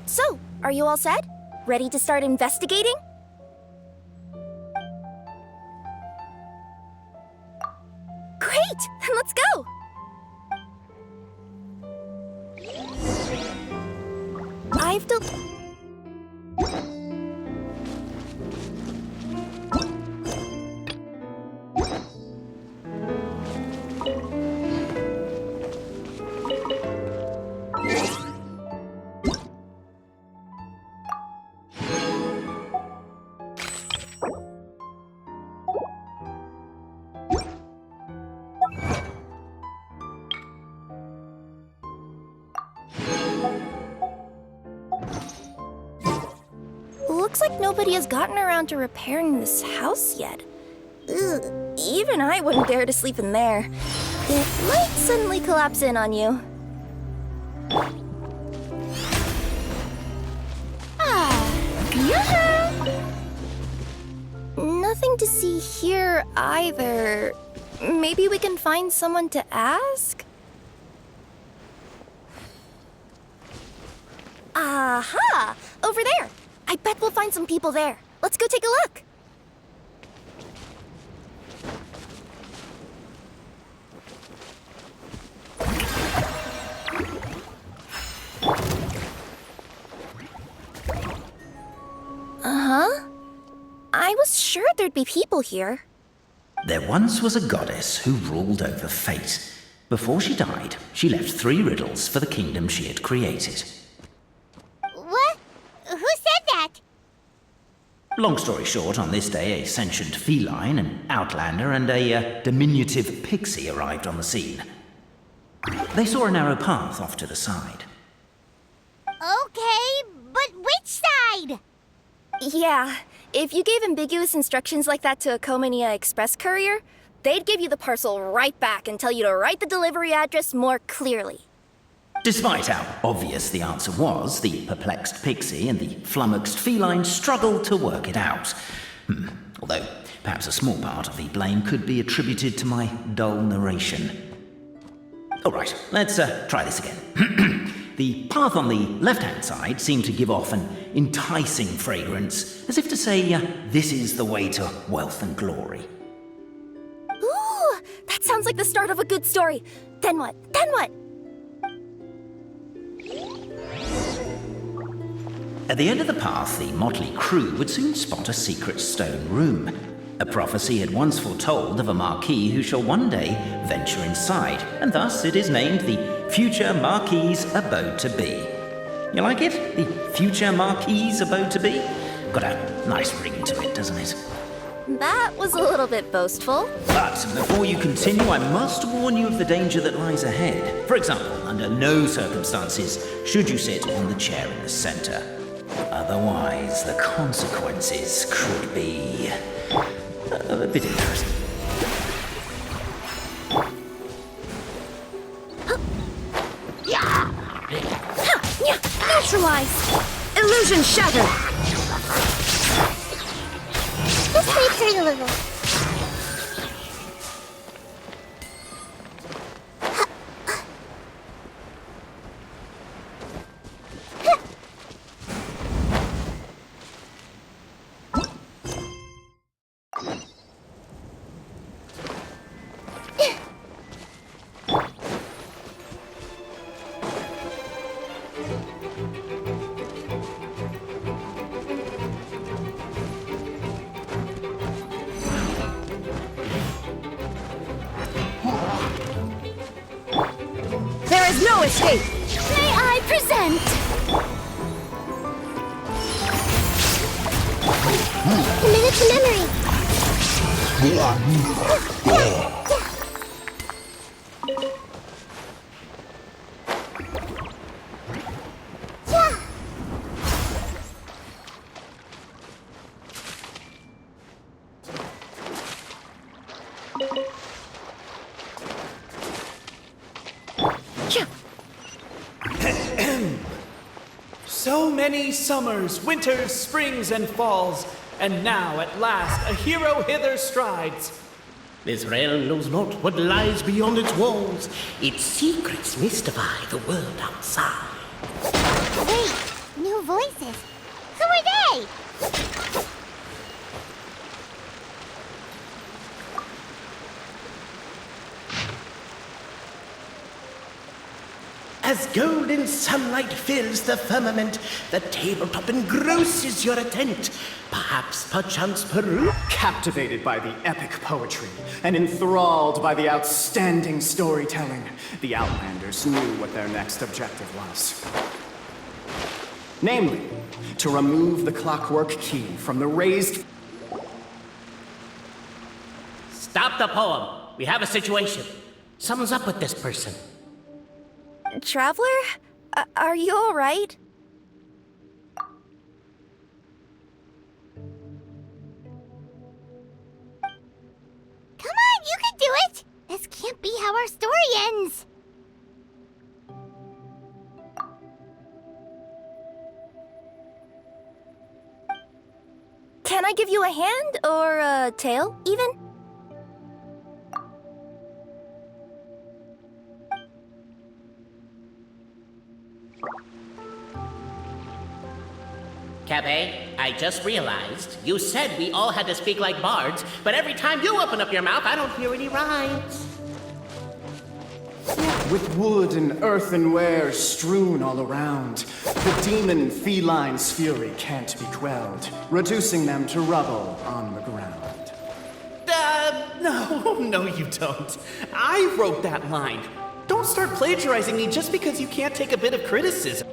So, are you all set? Ready to start investigating? Great! Then let's go! I've Looks like nobody has gotten around to repairing this house yet. Ugh, even I wouldn't dare to sleep in there. It might suddenly collapse in on you. Nothing to see here either. Maybe we can find someone to ask? Aha! Over there! I bet we'll find some people there. Let's go take a look. Uh-huh. I was sure there'd be people here. There once was a goddess who ruled over fate. Before she died, she left 3 riddles for the kingdom she had created. What? Who said that? Long story short, on this day, a sentient feline, an outlander, and a diminutive pixie arrived on the scene. They saw a narrow path off to the side. Okay, but which side? Yeah, if you gave ambiguous instructions like that to a Comania Express courier, they'd give you the parcel right back and tell you to write the delivery address more clearly. Despite how obvious the answer was, the perplexed pixie and the flummoxed feline struggled to work it out. Although, perhaps a small part of the blame could be attributed to my dull narration. Alright, let's try this again. The path on the left-hand side seemed to give off an enticing fragrance, as if to say, this is the way to wealth and glory. Ooh, that sounds like the start of a good story. Then what? Then what? At the end of the path, the motley crew would soon spot a secret stone room. A prophecy had once foretold of a marquis who shall one day venture inside, and thus it is named the Future Marquis's Abode to Be. You like it? The Future Marquis's Abode to Be? Got a nice ring to it, doesn't it? That was a little bit boastful. But before you continue, I must warn you of the danger that lies ahead. For example, under no circumstances should you sit on the chair in the center. Otherwise, the consequences could be a bit embarrassing. Neutralize! Illusion shattered! This may hurt a little. There is no escape! May I present? Commit it to memory. So many summers, winters, springs, and falls, and now at last a hero hither strides. This realm knows not what lies beyond its walls. Its secrets mystify the world outside. Wait, New voices. Who are they? As golden sunlight fills the firmament, the tabletop engrosses your attent. Perhaps, perchance, Peru? Captivated by the epic poetry and enthralled by the outstanding storytelling, the Outlanders knew what their next objective was. Namely, to remove the clockwork key from the raised... Stop the poem. We have a situation. Something's up with this person. Traveler? Are you alright? Come on, you can do it! This can't be how our story ends. Can I give you a hand or a tail, even? Cabe, I just realized you said we all had to speak like bards, but every time you open up your mouth, I don't hear any rhymes. With wood and earthenware strewn all around, the demon feline's fury can't be quelled, reducing them to rubble on the ground. No, you don't. I wrote that line. Don't start plagiarizing me just because you can't take a bit of criticism.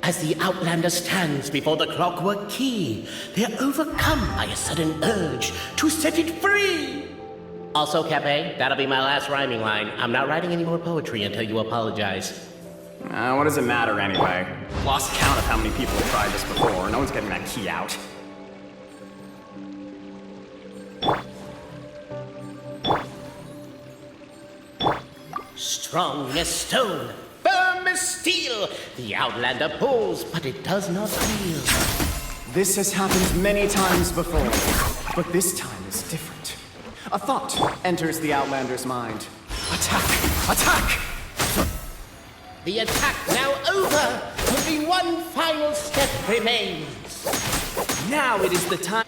As the Outlander stands before the clockwork key, they're overcome by a sudden urge to set it free. Also, Cape, that'll be my last rhyming line. I'm not writing any more poetry until you apologize. What does it matter anyway? Lost count of how many people have tried this before. No one's getting that key out. Strong as stone, firm as steel, the Outlander pulls, but it does not feel. This has happened many times before, but this time is different. A thought enters the Outlander's mind. Attack! Attack! The attack now over, only one final step remains. Now it is the time.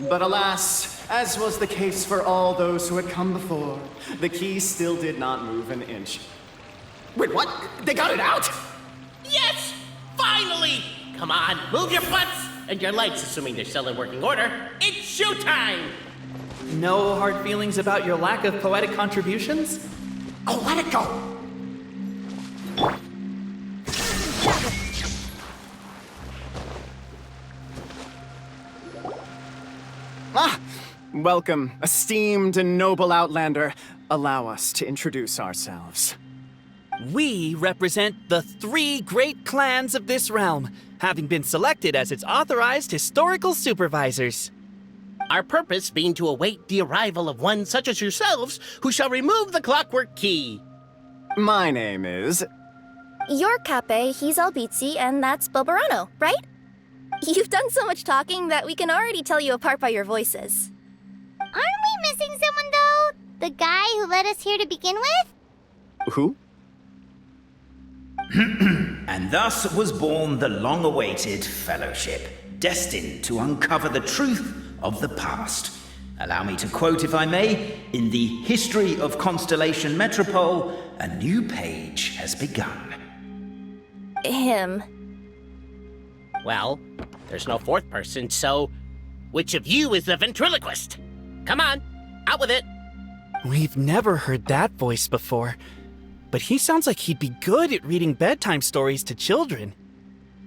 But alas, as was the case for all those who had come before, the key still did not move an inch. Wait, what? They got it out? Yes! Finally! Come on, move your butts! And your lights, assuming they're still in working order. It's showtime! No hard feelings about your lack of poetic contributions? Oh, let it go! Welcome, esteemed and noble Outlander. Allow us to introduce ourselves. We represent the 3 great clans of this realm, having been selected as its authorized historical supervisors. Our purpose being to await the arrival of one such as yourselves who shall remove the clockwork key. My name is... You're Cape, he's Albizzi, and that's Bobarano, right? You've done so much talking that we can already tell you apart by your voices. Aren't we missing someone, though? The guy who led us here to begin with? Who? And thus was born the long-awaited fellowship, destined to uncover the truth of the past. Allow me to quote, if I may, in the history of Constellation Metropole, a new page has begun. Him. Well, there's no fourth person, so which of you is the ventriloquist? Come on, out with it. We've never heard that voice before, but he sounds like he'd be good at reading bedtime stories to children.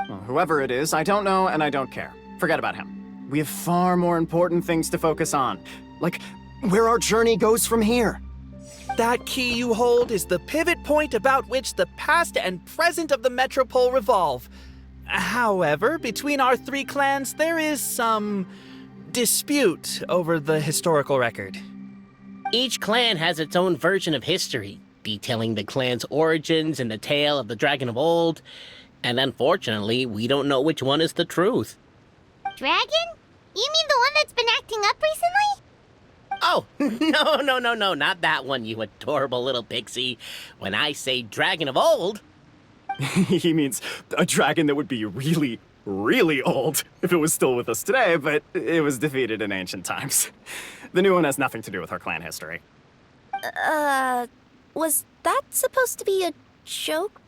Well, whoever it is, I don't know and I don't care. Forget about him. We have far more important things to focus on, like where our journey goes from here. That key you hold is the pivot point about which the past and present of the Metropole revolve. However, between our 3 clans, there is some dispute over the historical record. Each clan has its own version of history, detailing the clan's origins and the tale of the dragon of old, and unfortunately, we don't know which one is the truth. Dragon? You mean the one that's been acting up recently? Oh, no, not that one, you adorable little pixie. When I say dragon of old, He means a dragon that would be really, really old if it was still with us today, but it was defeated in ancient times. The new one has nothing to do with our clan history. Was that supposed to be a joke?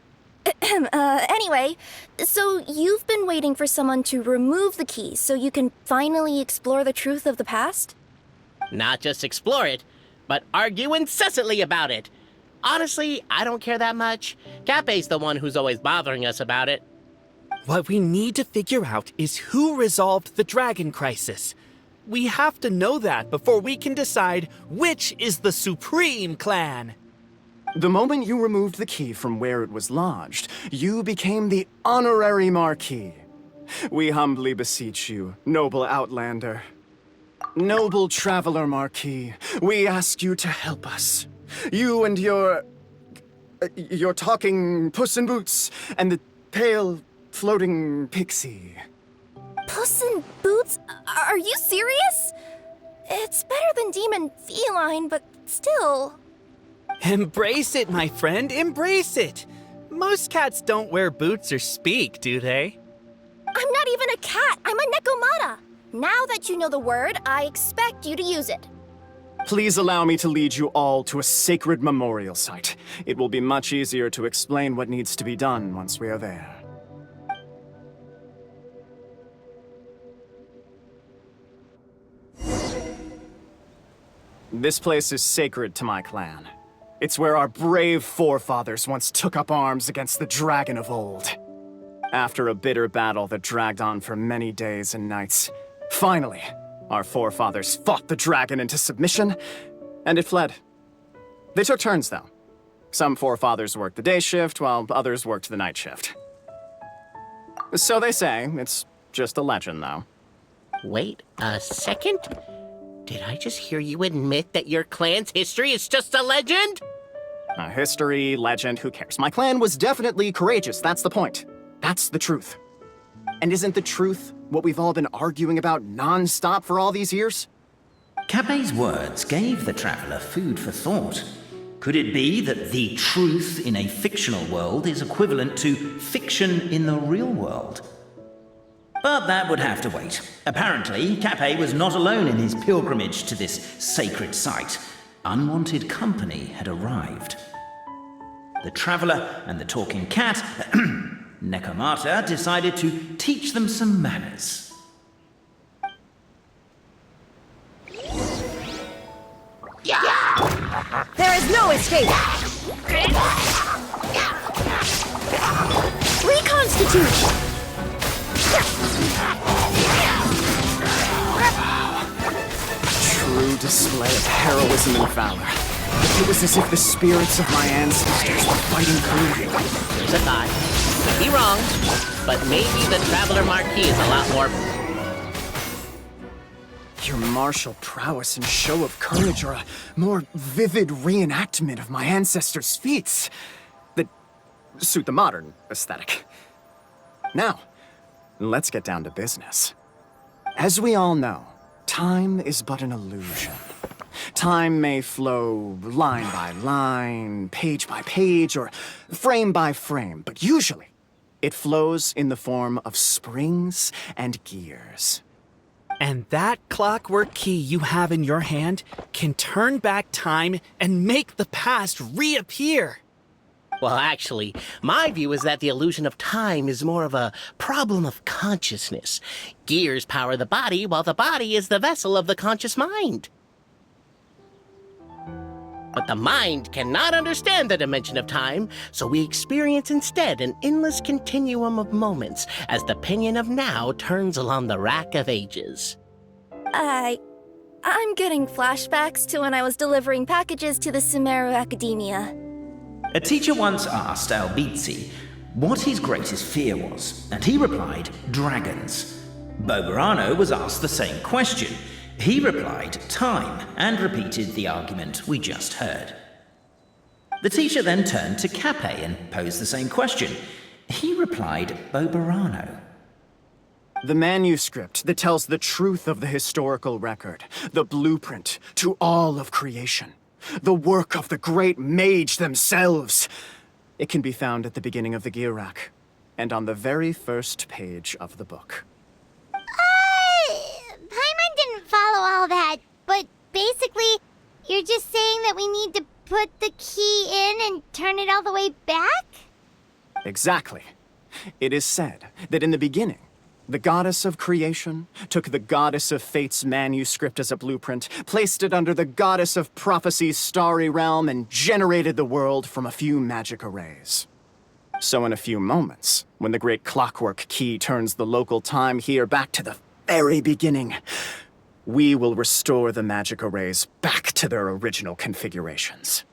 Anyway, so you've been waiting for someone to remove the keys so you can finally explore the truth of the past? Not just explore it, but argue incessantly about it. Honestly, I don't care that much. Cape's the one who's always bothering us about it. What we need to figure out is who resolved the dragon crisis. We have to know that before we can decide which is the supreme clan. The moment you removed the key from where it was lodged, you became the honorary Marquis. We humbly beseech you, noble Outlander. Noble Traveler Marquis, we ask you to help us. You and your talking Puss in Boots and the pale floating pixie. Puss in Boots? Are you serious? It's better than demon feline, but still. Embrace it, my friend, embrace it. Most cats don't wear boots or speak, do they? I'm not even a cat, I'm a nekomata. Now that you know the word, I expect you to use it. Please allow me to lead you all to a sacred memorial site. It will be much easier to explain what needs to be done once we are there. This place is sacred to my clan. It's where our brave forefathers once took up arms against the dragon of old. After a bitter battle that dragged on for many days and nights, finally, our forefathers fought the dragon into submission, and it fled. They took turns, though. Some forefathers worked the day shift, while others worked the night shift. So they say. It's just a legend, though. Wait a second? Did I just hear you admit that your clan's history is just a legend? History, legend, who cares? My clan was definitely courageous, that's the point. That's the truth. And isn't the truth what we've all been arguing about non-stop for all these years? Cape's words gave the traveler food for thought. Could it be that the truth in a fictional world is equivalent to fiction in the real world? But that would have to wait. Apparently, Cape was not alone in his pilgrimage to this sacred site. Unwanted company had arrived. The traveler and the talking cat, Nekomata, decided to teach them some manners. There is no escape! Reconstitute! True display of heroism and valor. It was as if the spirits of my ancestors were fighting through me. There's a thought. Could be wrong, but maybe the Traveler Marquis is a lot more... Your martial prowess and show of courage are a more vivid reenactment of my ancestors' feats that suit the modern aesthetic. Now, let's get down to business. As we all know, time is but an illusion. Time may flow line by line, page by page, or frame by frame, but usually it flows in the form of springs and gears. And that clockwork key you have in your hand can turn back time and make the past reappear. Well, actually, my view is that the illusion of time is more of a problem of consciousness. Gears power the body, while the body is the vessel of the conscious mind. But the mind cannot understand the dimension of time, so we experience instead an endless continuum of moments as the pinion of now turns along the rack of ages. I'm getting flashbacks to when I was delivering packages to the Sumeru Academia. A teacher once asked Albizzi what his greatest fear was, and he replied, dragons. Boberano was asked the same question. He replied, time, and repeated the argument we just heard. The teacher then turned to Cape and posed the same question. He replied, Boberano. The manuscript that tells the truth of the historical record, the blueprint to all of creation, the work of the great mage themselves. It can be found at the beginning of the gear rack, and on the very first page of the book. Paimon didn't follow all that, but basically, you're just saying that we need to put the key in and turn it all the way back? Exactly. It is said that in the beginning, the goddess of creation took the goddess of fate's manuscript as a blueprint, placed it under the goddess of prophecy's starry realm, and generated the world from a few magic arrays. So in a few moments, when the great clockwork key turns the local time here back to the very beginning, we will restore the magic arrays back to their original configurations.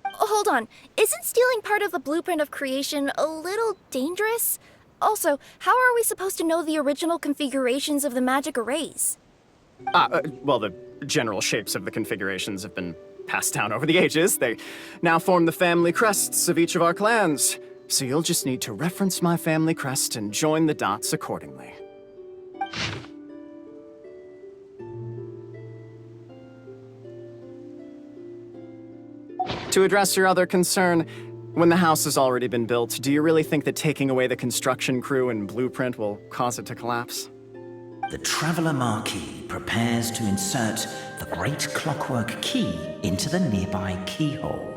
Hold on. Isn't stealing part of the blueprint of creation a little dangerous? Also, how are we supposed to know the original configurations of the magic arrays? Well, the general shapes of the configurations have been passed down over the ages. They now form the family crests of each of our clans. So you'll just need to reference my family crest and join the dots accordingly. To address your other concern, when the house has already been built, do you really think that taking away the construction crew and blueprint will cause it to collapse? The Traveler Marquis prepares to insert the great clockwork key into the nearby keyhole.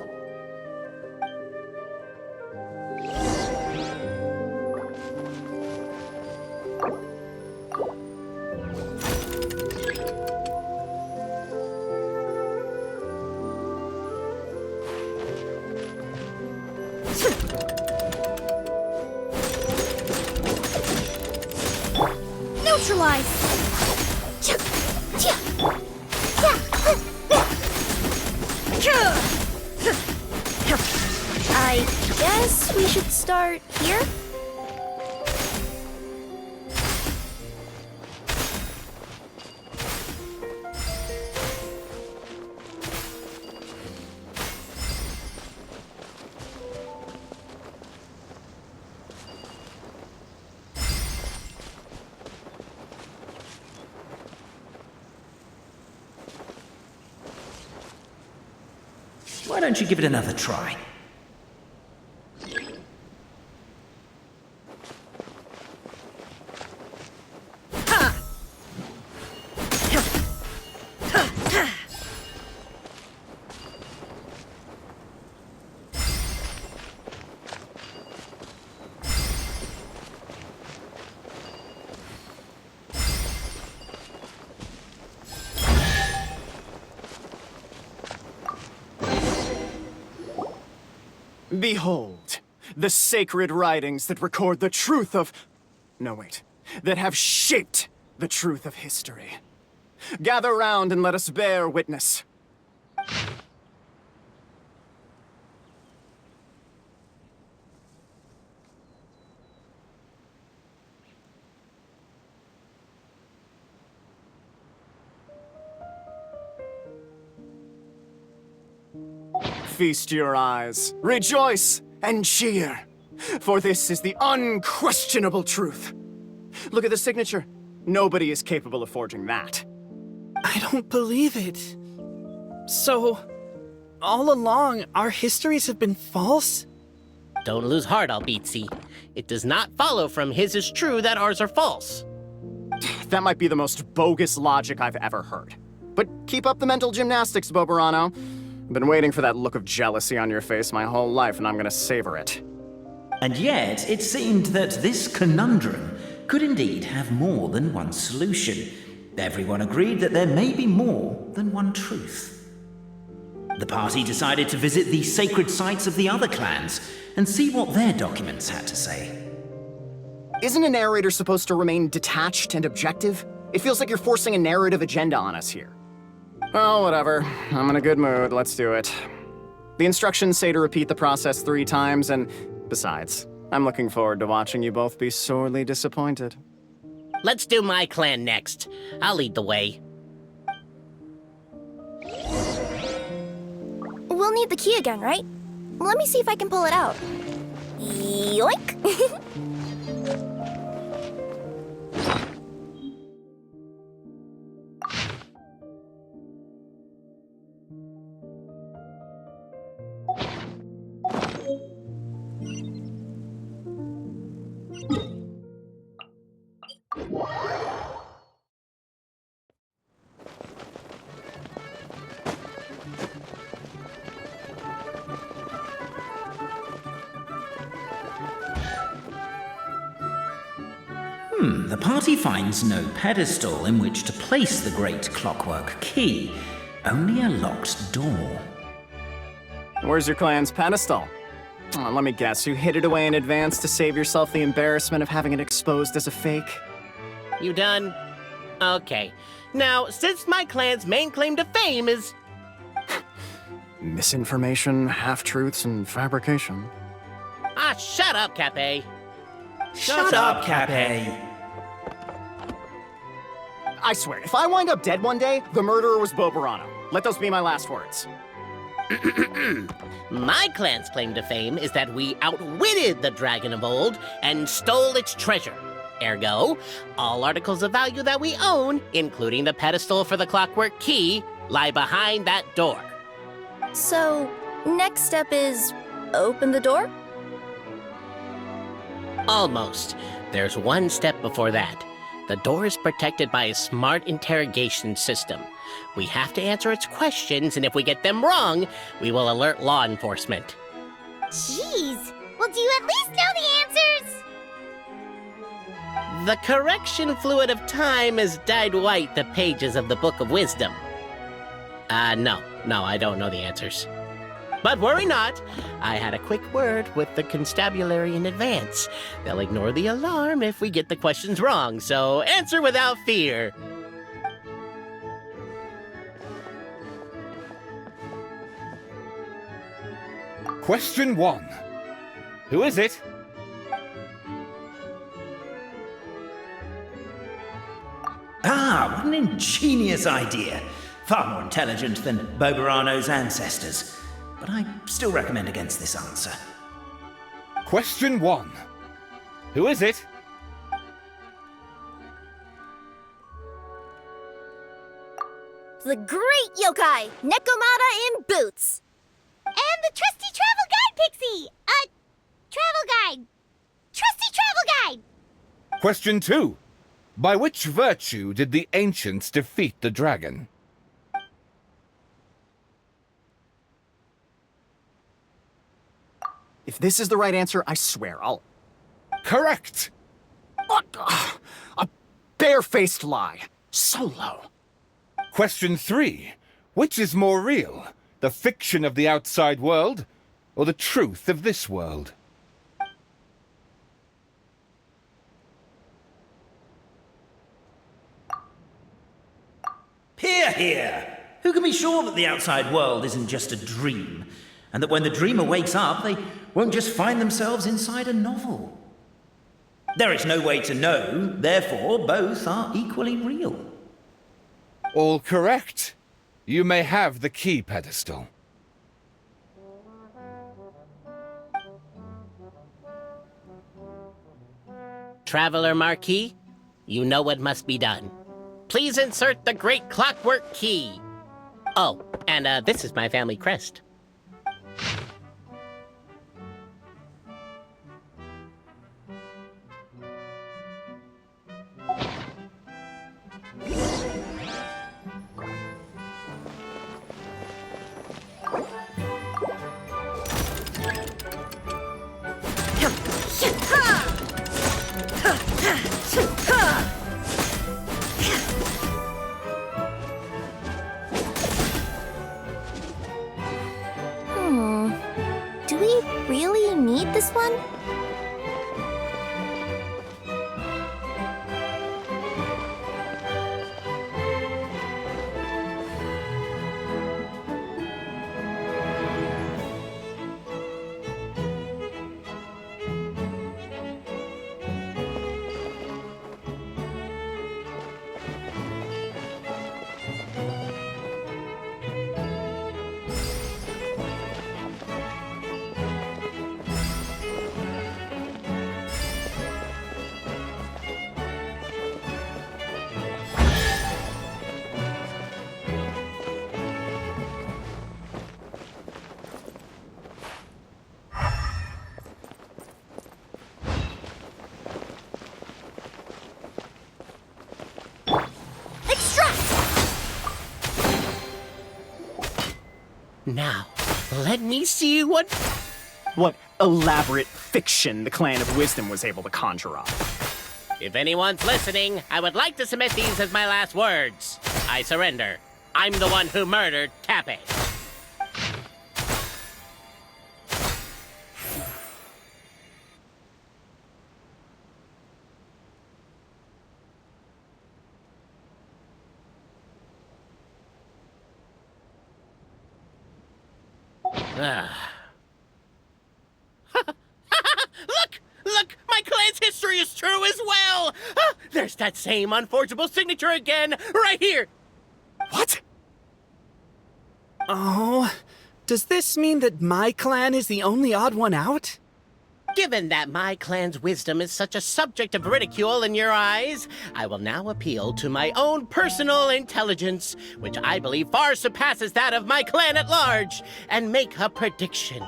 I guess we should start here? Why don't you give it another try? Behold, the sacred writings that record the truth of... No, wait. That have shaped the truth of history. Gather round and let us bear witness. Feast your eyes, rejoice, and cheer, for this is the unquestionable truth. Look at the signature. Nobody is capable of forging that. I don't believe it. So, all along, our histories have been false? Don't lose heart, Albizzi. It does not follow from his is true that ours are false. That might be the most bogus logic I've ever heard. But keep up the mental gymnastics, Boberano. I've been waiting for that look of jealousy on your face my whole life, and I'm gonna savor it. And yet, it seemed that this conundrum could indeed have more than one solution. Everyone agreed that there may be more than one truth. The party decided to visit the sacred sites of the other clans and see what their documents had to say. Isn't a narrator supposed to remain detached and objective? It feels like you're forcing a narrative agenda on us here. Well, whatever. I'm in a good mood. Let's do it. The instructions say to repeat the process 3 times, and besides, I'm looking forward to watching you both be sorely disappointed. Let's do my clan next. I'll lead the way. We'll need the key again, right? Let me see if I can pull it out. Yoink! The party finds no pedestal in which to place the great clockwork key, only a locked door. Where's your clan's pedestal? Let me guess, you hid it away in advance to save yourself the embarrassment of having it exposed as a fake? You done? Okay. Now, since my clan's main claim to fame is... Misinformation, half-truths, and fabrication. Ah, shut up, Cape. Shut up, Cape. I swear, if I wind up dead one day, the murderer was Boberano. Let those be my last words. My clan's claim to fame is that we outwitted the dragon of old and stole its treasure. Ergo, all articles of value that we own, including the pedestal for the clockwork key, lie behind that door. So, next step is open the door? Almost. There's one step before that. The door is protected by a smart interrogation system. We have to answer its questions, and if we get them wrong, we will alert law enforcement. Jeez. Well, do you at least know the answers? The correction fluid of time has dyed white the pages of the Book of Wisdom. No, I don't know the answers. But worry not, I had a quick word with the constabulary in advance. They'll ignore the alarm if we get the questions wrong, so answer without fear. Question 1. Who is it? Ah, what an ingenious idea. Far more intelligent than Boberano's ancestors. But I still recommend against this answer. Question 1. Who is it? The great yokai, Nekomata in boots! And the trusty travel guide, Pixie! Travel guide! Trusty travel guide! Question 2. By which virtue did the ancients defeat the dragon? If this is the right answer, I swear I'll... Correct! What? A barefaced lie. So low. Question 3. Which is more real? The fiction of the outside world, or the truth of this world? Hear, hear! Who can be sure that the outside world isn't just a dream? And that when the dreamer wakes up, they won't just find themselves inside a novel? There is no way to know, therefore both are equally real. All correct. You may have the key pedestal. Traveler Marquis, you know what must be done. Please insert the great clockwork key. Oh, and this is my family crest. Do we really need this one? Now, let me see what... What elaborate fiction the Clan of Wisdom was able to conjure up. If anyone's listening, I would like to submit these as my last words. I surrender. I'm the one who murdered Cappy. Look! My clan's history is true as well! There's that same unforgeable signature again, right here! What? Oh, does this mean that my clan is the only odd one out? Given that my clan's wisdom is such a subject of ridicule in your eyes, I will now appeal to my own personal intelligence, which I believe far surpasses that of my clan at large, and make a prediction.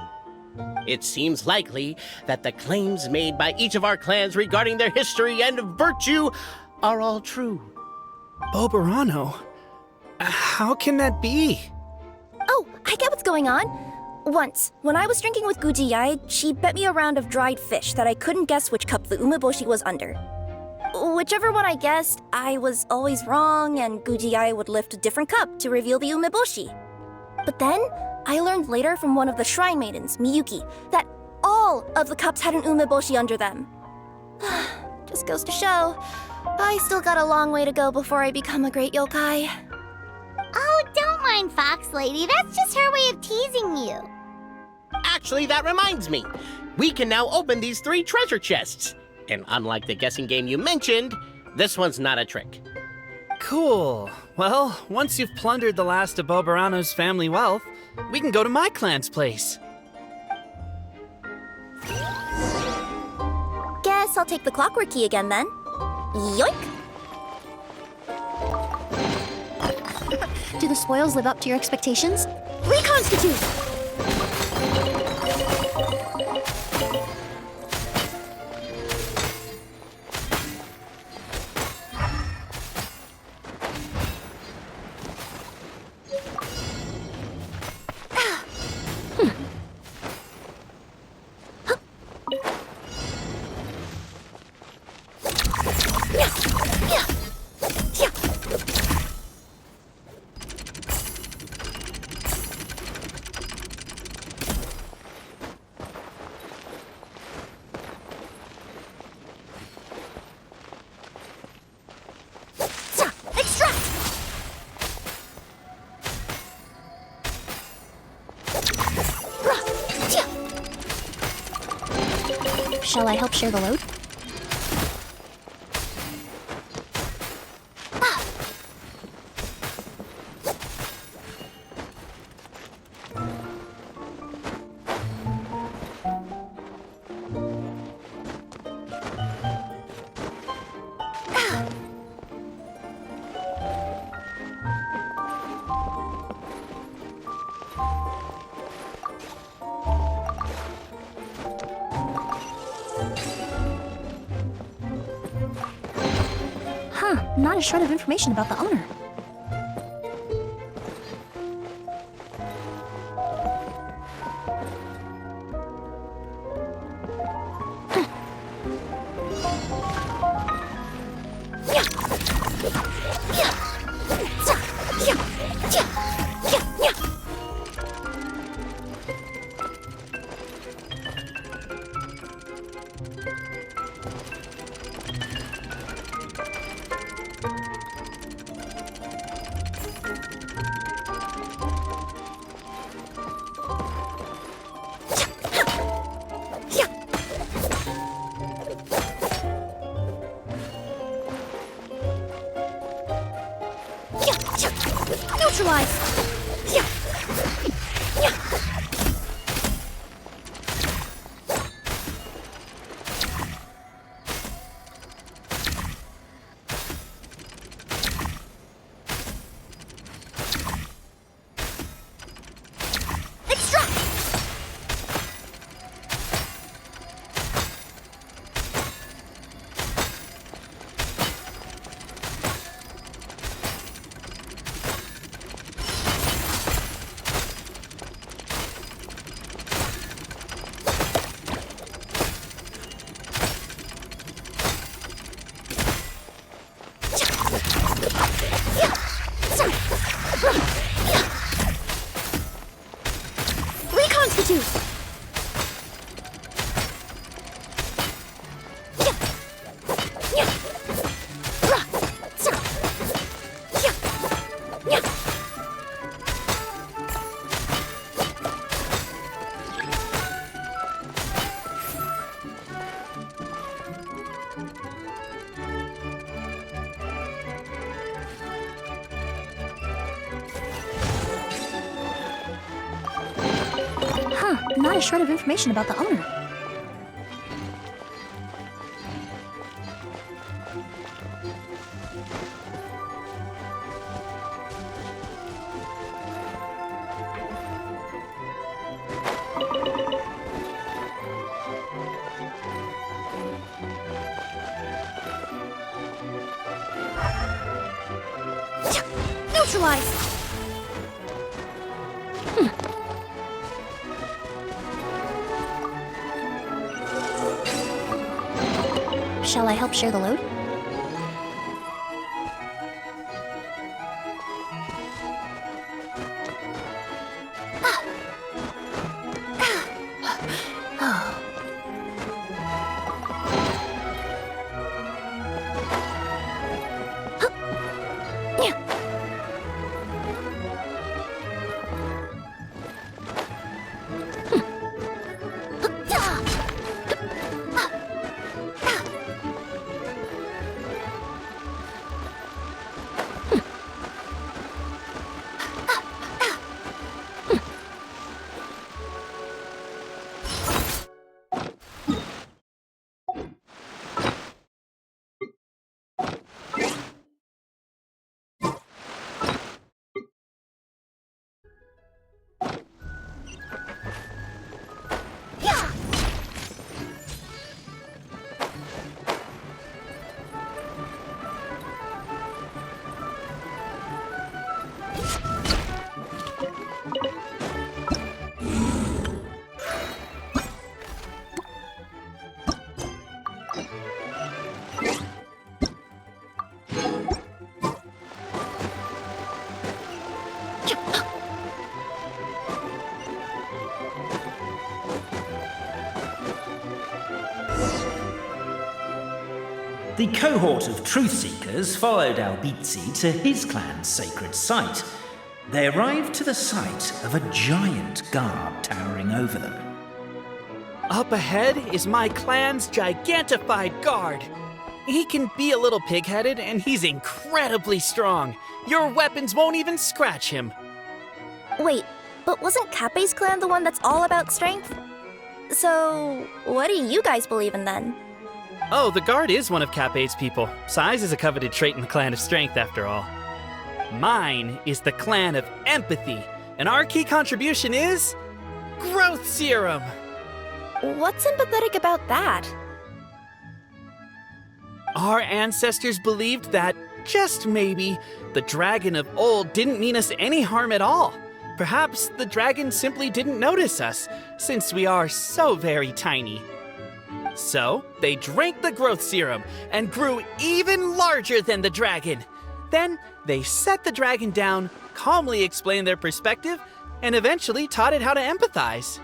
It seems likely that the claims made by each of our clans regarding their history and virtue are all true. Boberano? How can that be? Oh, I get what's going on. Once, when I was drinking with Gujiyai, she bet me a round of dried fish that I couldn't guess which cup the umeboshi was under. Whichever one I guessed, I was always wrong, and Gujiyai would lift a different cup to reveal the umeboshi. But then, I learned later from one of the shrine maidens, Miyuki, that all of the cups had an umeboshi under them. Just goes to show, I still got a long way to go before I become a great yokai. Oh, don't mind Fox Lady. That's just her way of teasing you. Actually, that reminds me. We can now open these 3 treasure chests. And unlike the guessing game you mentioned, this one's not a trick. Cool. Well, once you've plundered the last of Boberano's family wealth, we can go to my clan's place. Guess I'll take the clockwork key again then. Yoink! Do the spoils live up to your expectations? Reconstitute! Shall I help share the load? Not a shred of information about the owner. not a shred of information about the owner. Neutralize! Shall I help share the load? The cohort of truth seekers followed Albizzi to his clan's sacred site. They arrived to the site of a giant guard towering over them. Up ahead is my clan's gigantified guard. He can be a little pig-headed, and he's incredibly strong. Your weapons won't even scratch him. Wait, but wasn't Kappe's clan the one that's all about strength? So, what do you guys believe in then? Oh, the guard is one of Kappe's people. Size is a coveted trait in the clan of strength, after all. Mine is the clan of empathy, and our key contribution is growth serum. What's empathetic about that? Our ancestors believed that, just maybe, the dragon of old didn't mean us any harm at all. Perhaps the dragon simply didn't notice us, since we are so very tiny. So, they drank the growth serum and grew even larger than the dragon. Then, they set the dragon down, calmly explained their perspective, and eventually taught it how to empathize.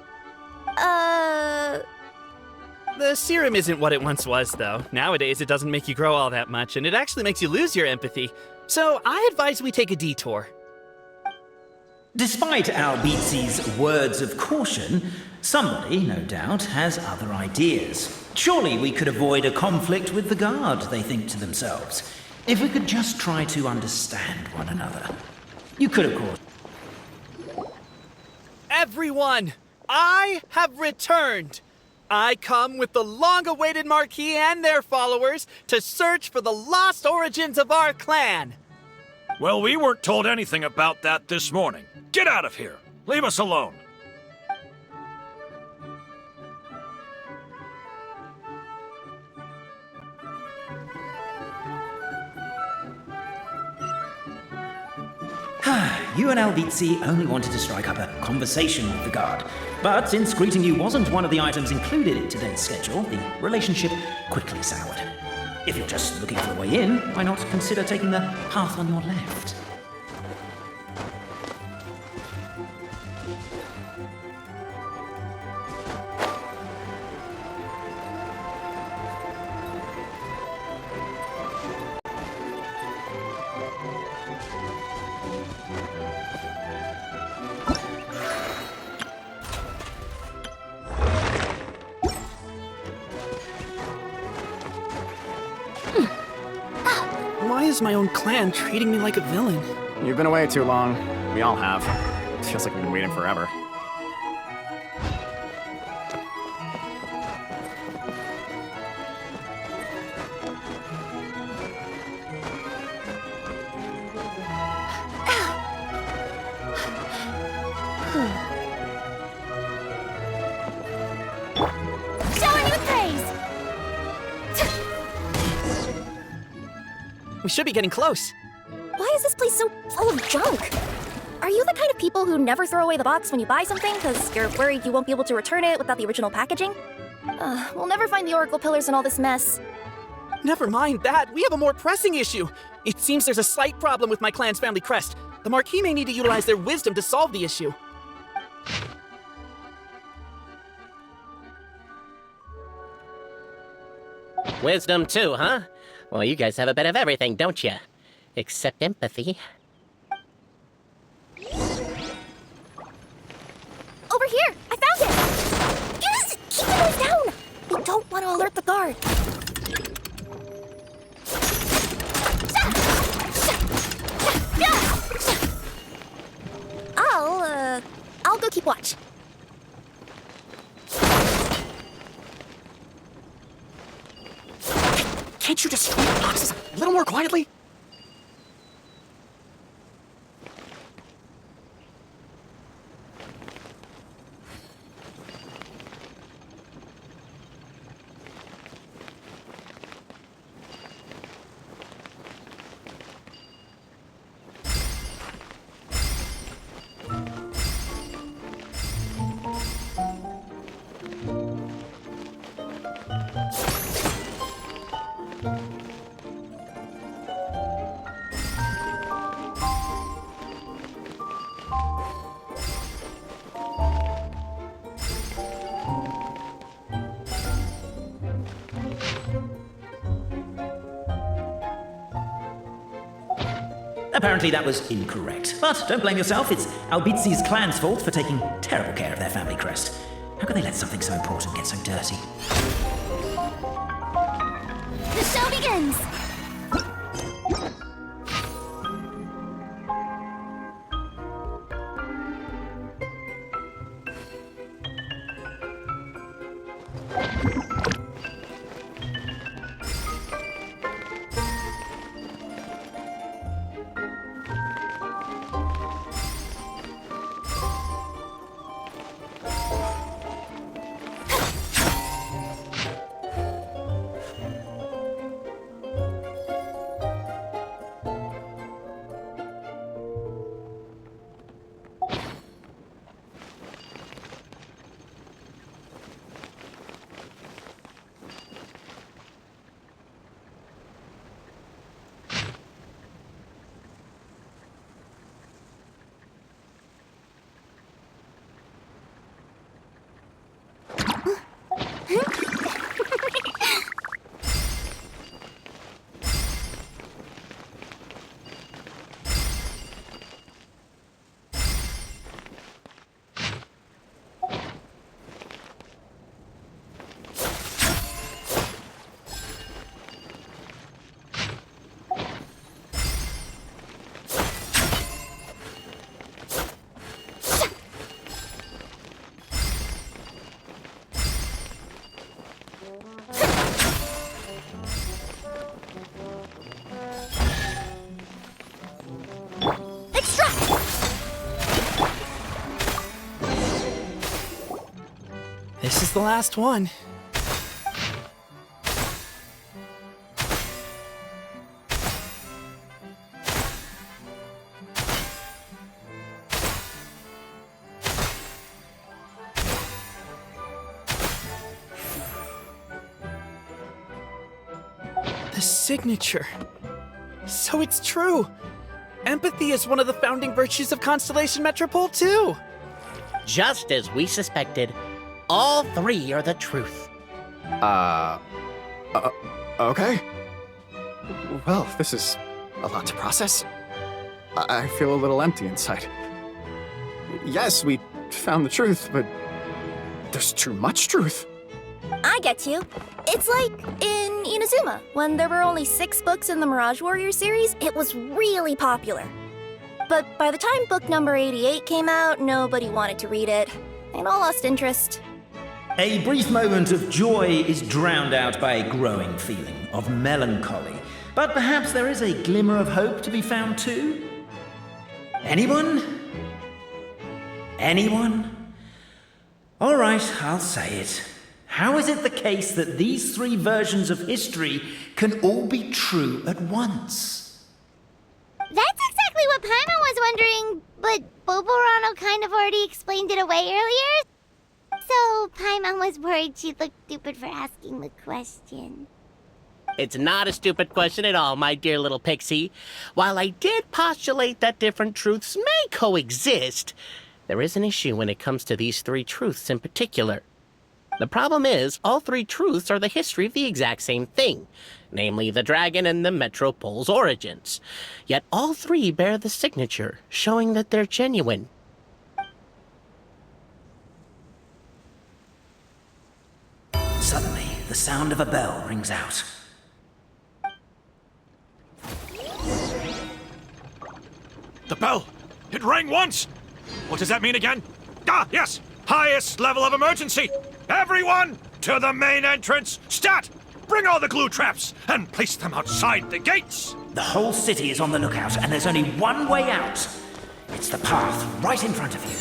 The serum isn't what it once was, though. Nowadays, it doesn't make you grow all that much, and it actually makes you lose your empathy. So, I advise we take a detour. Despite Albizzi's words of caution, somebody, no doubt, has other ideas. Surely we could avoid a conflict with the guard, they think to themselves, if we could just try to understand one another. You could, of course. Everyone, I have returned. I come with the long-awaited Marquis and their followers to search for the lost origins of our clan. Well, we weren't told anything about that this morning. Get out of here. Leave us alone. You and Albizzi only wanted to strike up a conversation with the guard. But since greeting you wasn't one of the items included in today's schedule, the relationship quickly soured. If you're just looking for a way in, why not consider taking the path on your left? Why is my own clan treating me like a villain? You've been away too long. We all have. It feels like we've been waiting forever. We should be getting close. Why is this place so full of junk? Are you the kind of people who never throw away the box when you buy something because you're worried you won't be able to return it without the original packaging? We'll never find the Oracle Pillars in all this mess. Never mind that. We have a more pressing issue. It seems there's a slight problem with my clan's family crest. The Marquis may need to utilize their wisdom to solve the issue. Wisdom too, huh? Well, you guys have a bit of everything, don't you? Except empathy. Over here! I found it! Yes! Keep the noise down! We don't want to alert the guard. I'll go keep watch. Can't you just swing the boxes a little more quietly? Apparently that was incorrect. But don't blame yourself, it's Albizi's clan's fault for taking terrible care of their family crest. How could they let something so important get so dirty? The show begins! This is the last one. The signature. So it's true. Empathy is one of the founding virtues of Constellation Metropole, too. Just as we suspected, all three are the truth. Okay. Well, this is a lot to process. I feel a little empty inside. Yes, we found the truth, but there's too much truth. I get you. It's like in Inazuma, when there were only 6 books in the Mirage Warrior series, it was really popular. But by the time book number 88 came out, nobody wanted to read it. They all lost interest. A brief moment of joy is drowned out by a growing feeling of melancholy. But perhaps there is a glimmer of hope to be found too? Anyone? Anyone? All right, I'll say it. How is it the case that these three versions of history can all be true at once? That's exactly what Paimon was wondering, but Boborano kind of already explained it away earlier. So Paimon was worried she'd look stupid for asking the question. It's not a stupid question at all, my dear little pixie. While I did postulate that different truths may coexist, there is an issue when it comes to these three truths in particular. The problem is, all three truths are the history of the exact same thing, namely the dragon and the Metropole's origins. Yet all three bear the signature, showing that they're genuine. Suddenly, the sound of a bell rings out. The bell! It rang once! What does that mean again? Ah, yes! Highest level of emergency! Everyone, to the main entrance! Stat! Bring all the glue traps and place them outside the gates! The whole city is on the lookout, and there's only one way out. It's the path right in front of you.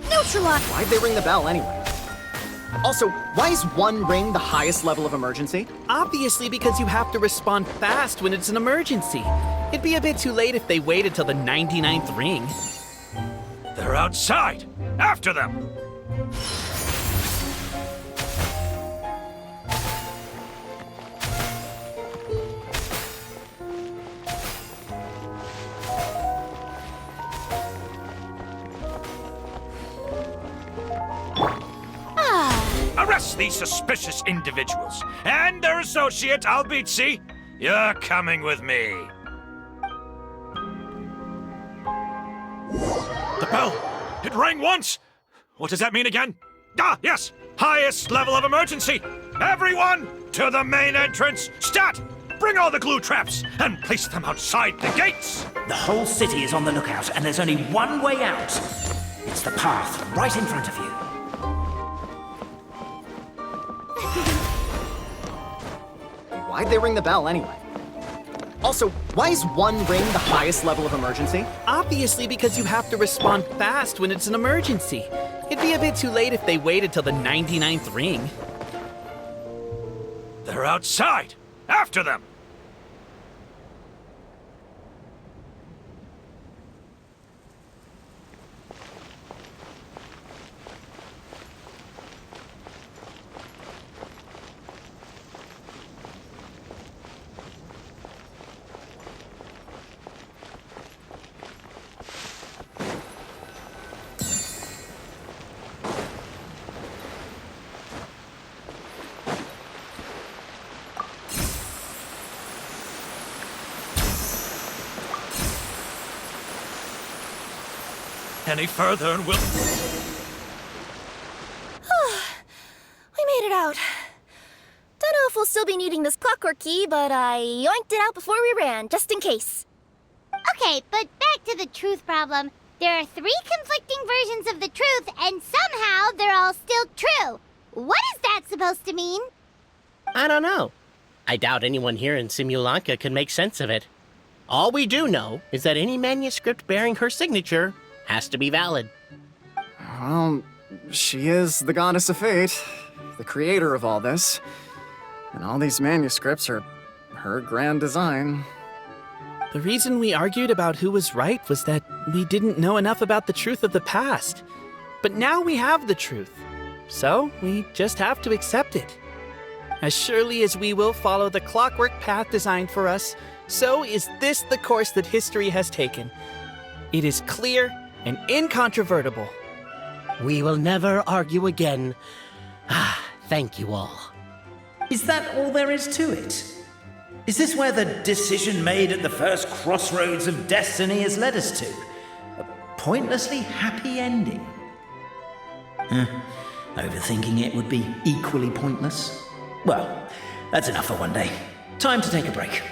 Neutralize! Why'd they ring the bell anyway? Also, why is one ring the highest level of emergency? Obviously because you have to respond fast when it's an emergency. It'd be a bit too late if they waited till the 99th ring. They're outside! After them! Arrest these suspicious individuals and their associate, Albizzi. You're coming with me. The bell! It rang once! What does that mean again? Ah, yes! Highest level of emergency! Everyone, to the main entrance! Stat! Bring all the glue traps and place them outside the gates! The whole city is on the lookout, and there's only one way out. It's the path right in front of you. Why'd they ring the bell anyway? Also, why is one ring the highest level of emergency? Obviously because you have to respond fast when it's an emergency. It'd be a bit too late if they waited till the 99th ring. They're outside! After them! Any further and we'll... We made it out. Don't know if we'll still be needing this clockwork key, but I yoinked it out before we ran, just in case. Okay, but back to the truth problem. There are three conflicting versions of the truth, and somehow they're all still true. What is that supposed to mean? I don't know. I doubt anyone here in Simulanka can make sense of it. All we do know is that any manuscript bearing her signature has to be valid. Well, she is the goddess of fate, the creator of all this. And all these manuscripts are her grand design. The reason we argued about who was right was that we didn't know enough about the truth of the past. But now we have the truth. So we just have to accept it. As surely as we will follow the clockwork path designed for us, so is this the course that history has taken. It is clear and incontrovertible. We will never argue again. Ah, thank you all. Is that all there is to it? Is this where the decision made at the first crossroads of destiny has led us to? A pointlessly happy ending? Overthinking it would be equally pointless. Well, that's enough for one day. Time to take a break.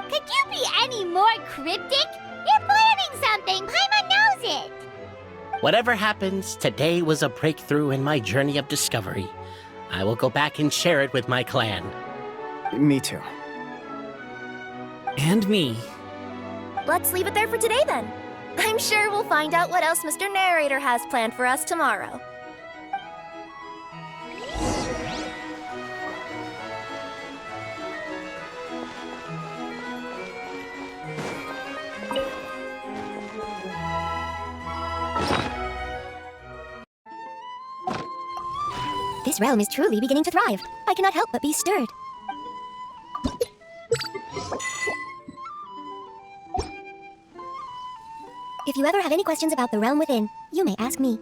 Could you be any more cryptic? You're planning something! Paimon knows it! Whatever happens, today was a breakthrough in my journey of discovery. I will go back and share it with my clan. Me too. And me. Let's leave it there for today then. I'm sure we'll find out what else Mr. Narrator has planned for us tomorrow. This realm is truly beginning to thrive. I cannot help but be stirred. If you ever have any questions about the realm within, you may ask me.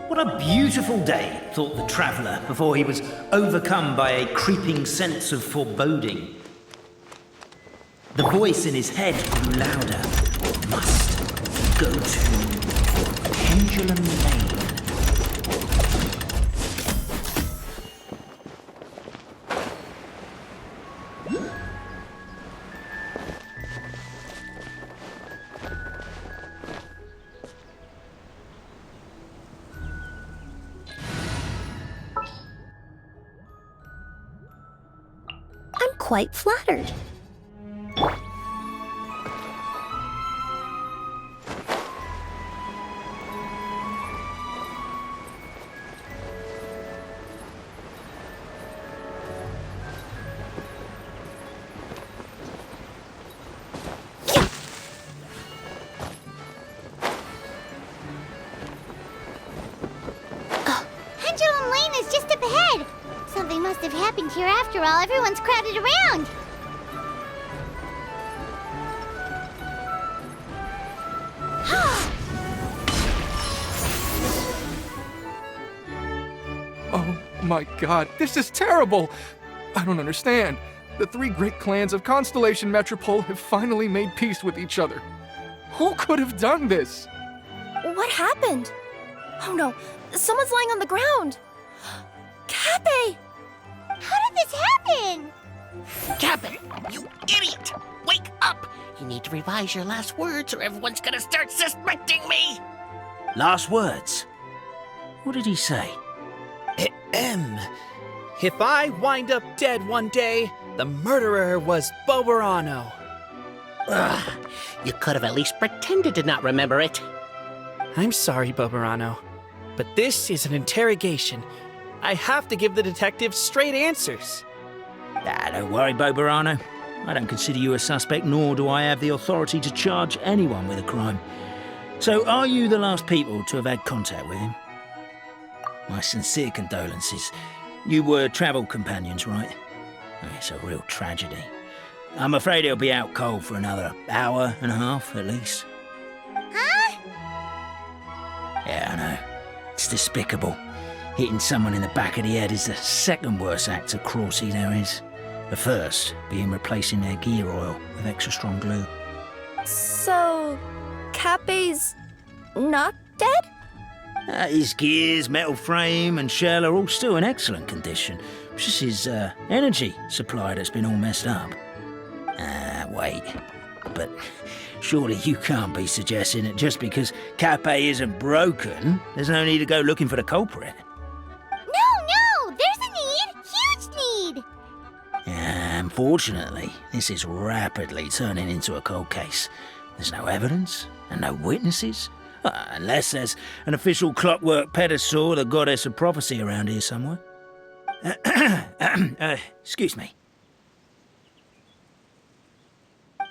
What a beautiful day, thought the traveller, before he was overcome by a creeping sense of foreboding. The voice in his head grew louder. Must go to Pendulum Lane. I'm quite flattered. Pendulum Lane is just up ahead. Something must have happened here after all. Everyone's crowded around. Oh my god, this is terrible! I don't understand. The three great clans of Constellation Metropole have finally made peace with each other. Who could have done this? What happened? Oh no, someone's lying on the ground. Cappy! How did this happen? Cabin, you idiot! Wake up! You need to revise your last words or everyone's gonna start suspecting me! Last words. What did he say? If I wind up dead one day, the murderer was Boberano. Ugh, you could have at least pretended to not remember it. I'm sorry, Boberano, but this is an interrogation. I have to give the detective straight answers. Don't worry, Boberano. I don't consider you a suspect, nor do I have the authority to charge anyone with a crime. So, are you the last people to have had contact with him? My sincere condolences. You were travel companions, right? It's a real tragedy. I'm afraid he'll be out cold for another hour and a half, at least. Huh? Yeah, I know. It's despicable. Hitting someone in the back of the head is the second worst act of cruelty there is. The first being replacing their gear oil with extra strong glue. So, Cappy's not dead? His gears, metal frame and shell are all still in excellent condition. It's just his energy supply that's been all messed up. Wait. But surely you can't be suggesting that just because Cappy isn't broken, there's no need to go looking for the culprit. No, there's a need. Huge need. Unfortunately, this is rapidly turning into a cold case. There's no evidence and no witnesses. Unless there's an official clockwork pedestal, the goddess of prophecy around here somewhere. Excuse me.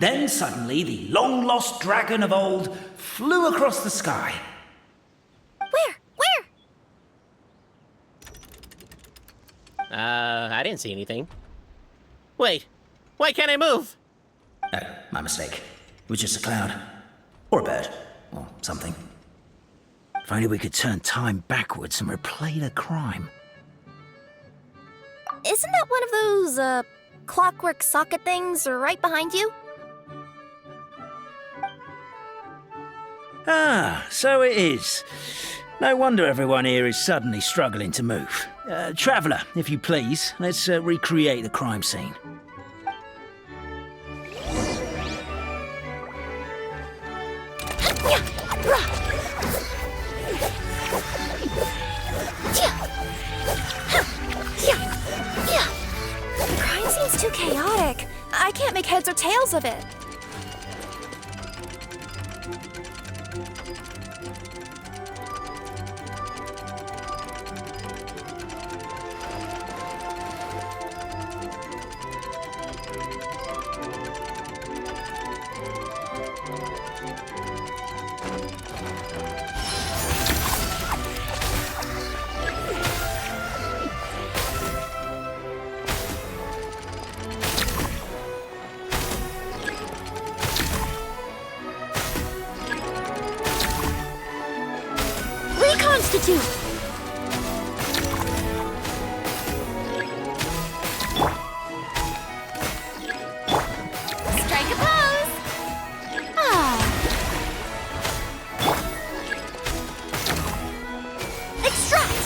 Then suddenly the long-lost dragon of old flew across the sky. Where? I didn't see anything. Wait, why can't I move? Oh, my mistake. It was just a cloud. Or a bird. Or something. If only we could turn time backwards and replay the crime. Isn't that one of those, clockwork socket things right behind you? Ah, so it is. No wonder everyone here is suddenly struggling to move. Traveller, if you please, let's recreate the crime scene. The crime scene's too chaotic. I can't make heads or tails of it. Reconstitute! Strike a pose! Extract!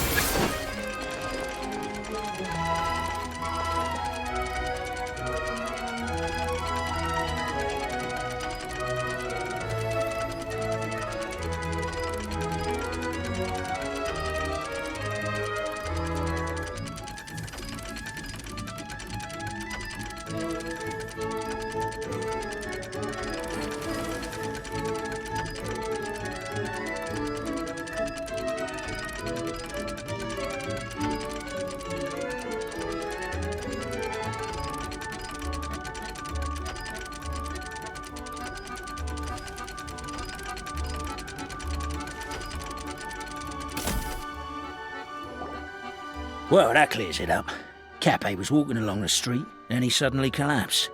Well, that clears it up. Cape was walking along the street, and he suddenly collapsed.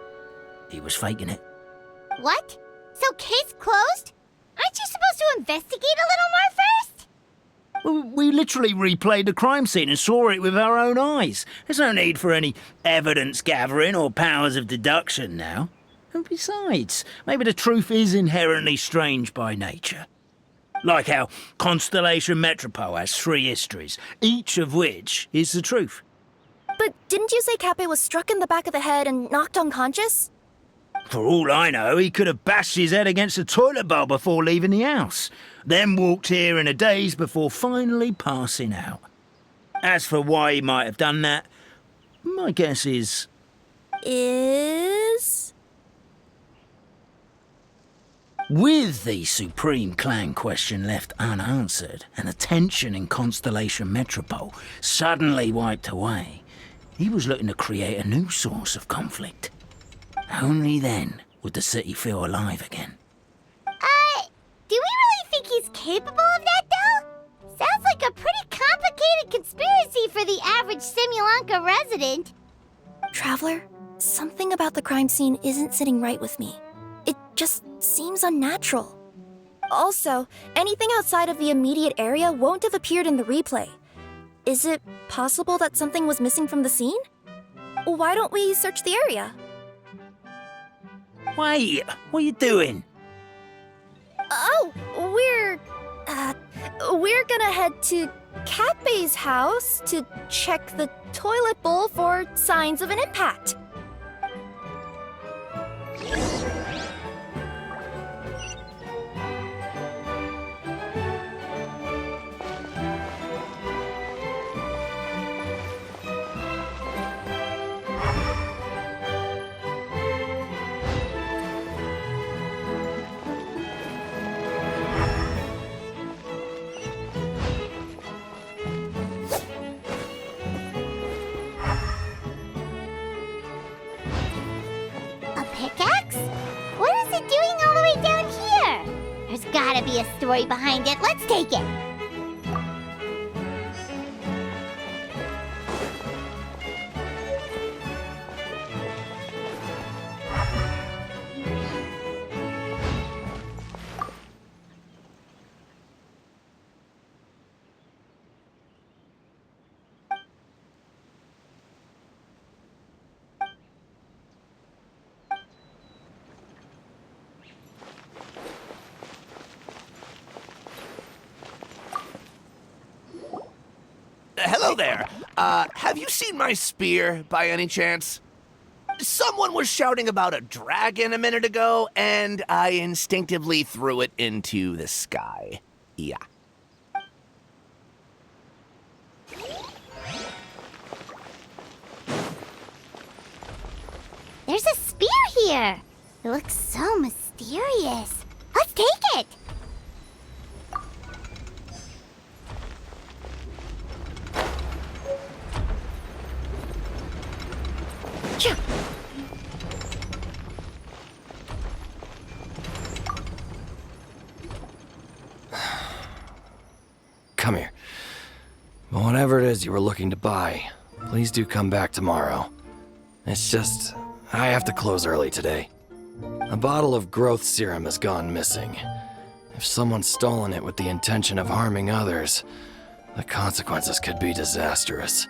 He was faking it. What? So case closed? Aren't you supposed to investigate a little more first? Well, we literally replayed the crime scene and saw it with our own eyes. There's no need for any evidence gathering or powers of deduction now. And besides, maybe the truth is inherently strange by nature. Like how Constellation Metropole has 3 histories, each of which is the truth. But didn't you say Cape was struck in the back of the head and knocked unconscious? For all I know, he could have bashed his head against a toilet bowl before leaving the house, then walked here in a daze before finally passing out. As for why he might have done that, my guess is... With the Supreme Clan question left unanswered and the tension in Constellation Metropole suddenly wiped away, he was looking to create a new source of conflict. Only then would the city feel alive again. Do we really think he's capable of that, though? Sounds like a pretty complicated conspiracy for the average Simulanka resident. Traveler, something about the crime scene isn't sitting right with me. It just seems unnatural. Also, anything outside of the immediate area won't have appeared in the replay. Is it possible that something was missing from the scene? Why don't we search the area? Wait, what are you doing? Oh, we're gonna head to Cape's house to check the toilet bowl for signs of an impact. gotta be a story behind it. Let's take it. Hello there. Have you seen my spear by any chance? Someone was shouting about a dragon a minute ago, and I instinctively threw it into the sky. Yeah. There's a spear here. It looks so mysterious. Let's take it. Come here. Whatever it is you were looking to buy, please do come back tomorrow. It's just, I have to close early today. A bottle of growth serum has gone missing. If someone's stolen it with the intention of harming others, the consequences could be disastrous.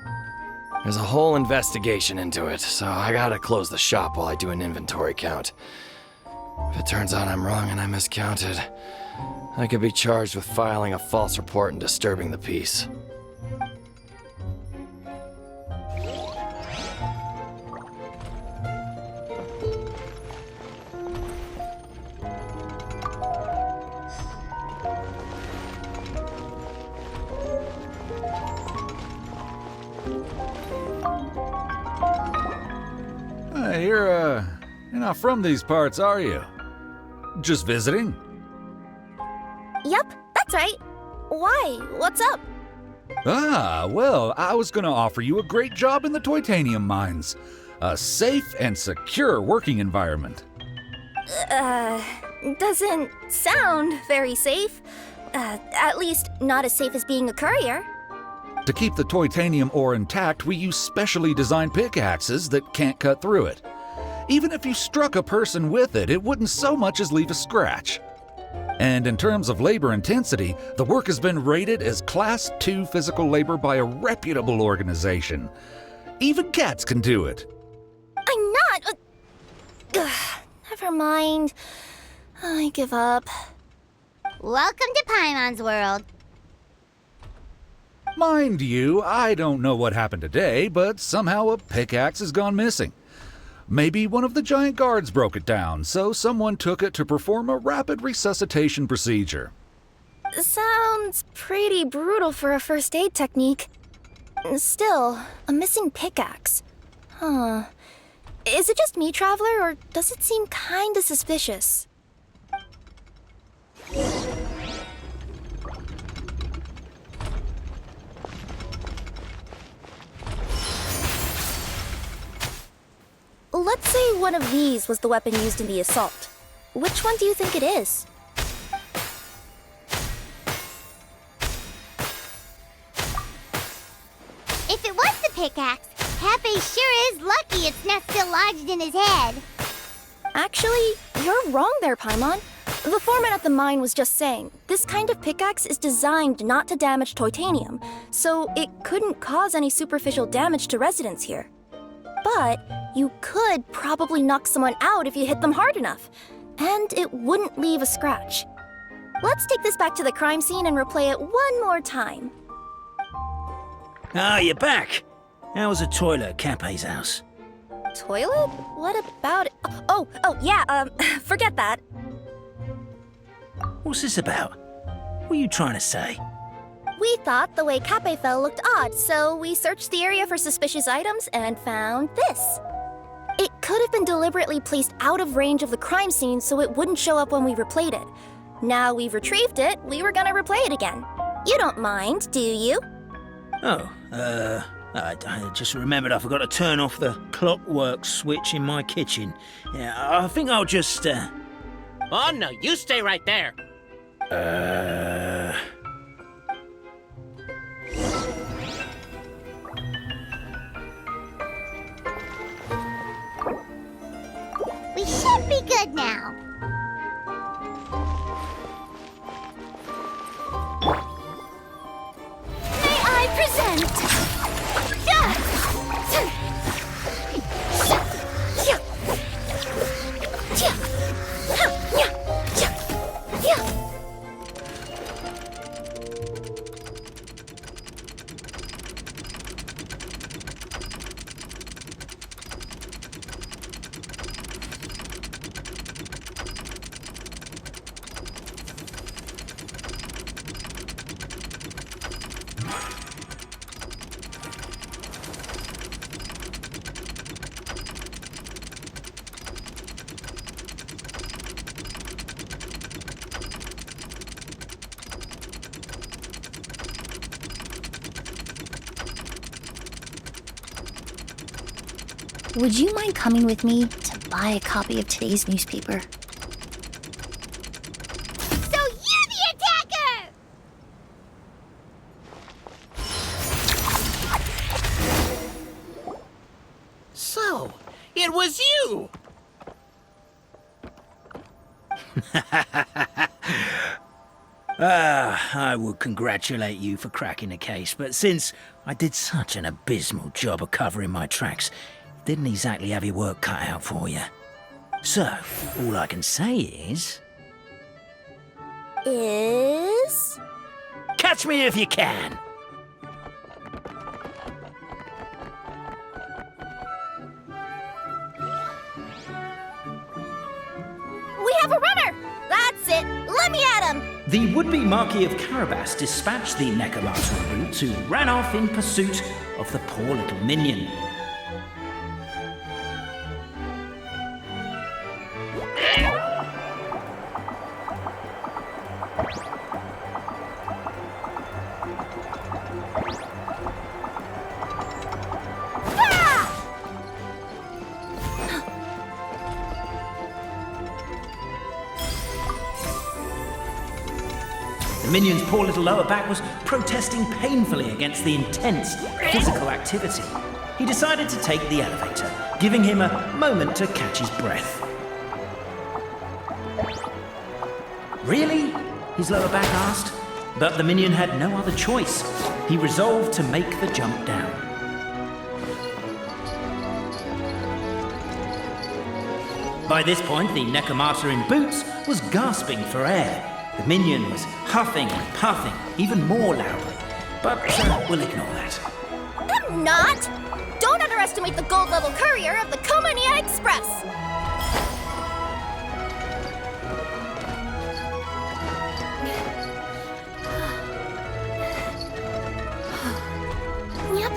There's a whole investigation into it, so I gotta close the shop while I do an inventory count. If it turns out I'm wrong and I miscounted, I could be charged with filing a false report and disturbing the peace. You're not from these parts, are you? Just visiting? Yep, that's right. Why? What's up? Ah, well, I was gonna offer you a great job in the Titanium mines. A safe and secure working environment. Doesn't sound very safe. At least not as safe as being a courier. To keep the titanium ore intact, we use specially designed pickaxes that can't cut through it. Even if you struck a person with it, it wouldn't so much as leave a scratch. And in terms of labor intensity, the work has been rated as Class 2 physical labor by a reputable organization. Even cats can do it. I'm not. Never mind. I give up. Welcome to Paimon's world. Mind you, I don't know what happened today, but somehow a pickaxe has gone missing. Maybe one of the giant guards broke it down, so someone took it to perform a rapid resuscitation procedure. Sounds pretty brutal for a first aid technique. Still, a missing pickaxe. Huh. Is it just me, Traveler, or does it seem kinda suspicious? Let's say one of these was the weapon used in the assault. Which one do you think it is? If it was the pickaxe, Cafe sure is lucky it's not still lodged in his head. Actually, you're wrong there, Paimon. The foreman at the mine was just saying, this kind of pickaxe is designed not to damage titanium, so it couldn't cause any superficial damage to residents here. But you could probably knock someone out if you hit them hard enough, and it wouldn't leave a scratch. Let's take this back to the crime scene and replay it one more time. Ah, you're back. How was the toilet at Cape's house? Toilet? What about it? Oh, yeah, forget that. What's this about? What are you trying to say? We thought the way Cape fell looked odd, so we searched the area for suspicious items and found this. It could have been deliberately placed out of range of the crime scene so it wouldn't show up when we replayed it. Now we've retrieved it, we were gonna replay it again. You don't mind, do you? Oh, I just remembered I forgot to turn off the clockwork switch in my kitchen. Yeah, I think I'll just, Oh no, you stay right there. We should be good now. May I present? Would you mind coming with me to buy a copy of today's newspaper? So you're the attacker! So, it was you! I would congratulate you for cracking the case, but since I did such an abysmal job of covering my tracks, didn't exactly have your work cut out for you. So, all I can say is... Catch me if you can! We have a runner! That's it! Let me at him! The would-be Marquis of Carabas dispatched the Necromancer brute who ran off in pursuit of the poor little minion. The minion's poor little lower back was protesting painfully against the intense physical activity. He decided to take the elevator, giving him a moment to catch his breath. Really? His lower back asked. But the minion had no other choice. He resolved to make the jump down. By this point, the Necromancer in boots was gasping for air. The minion was huffing and puffing, even more loudly. But we'll ignore that. I'm not! Don't underestimate the gold-level courier of the Komania Express! Yep.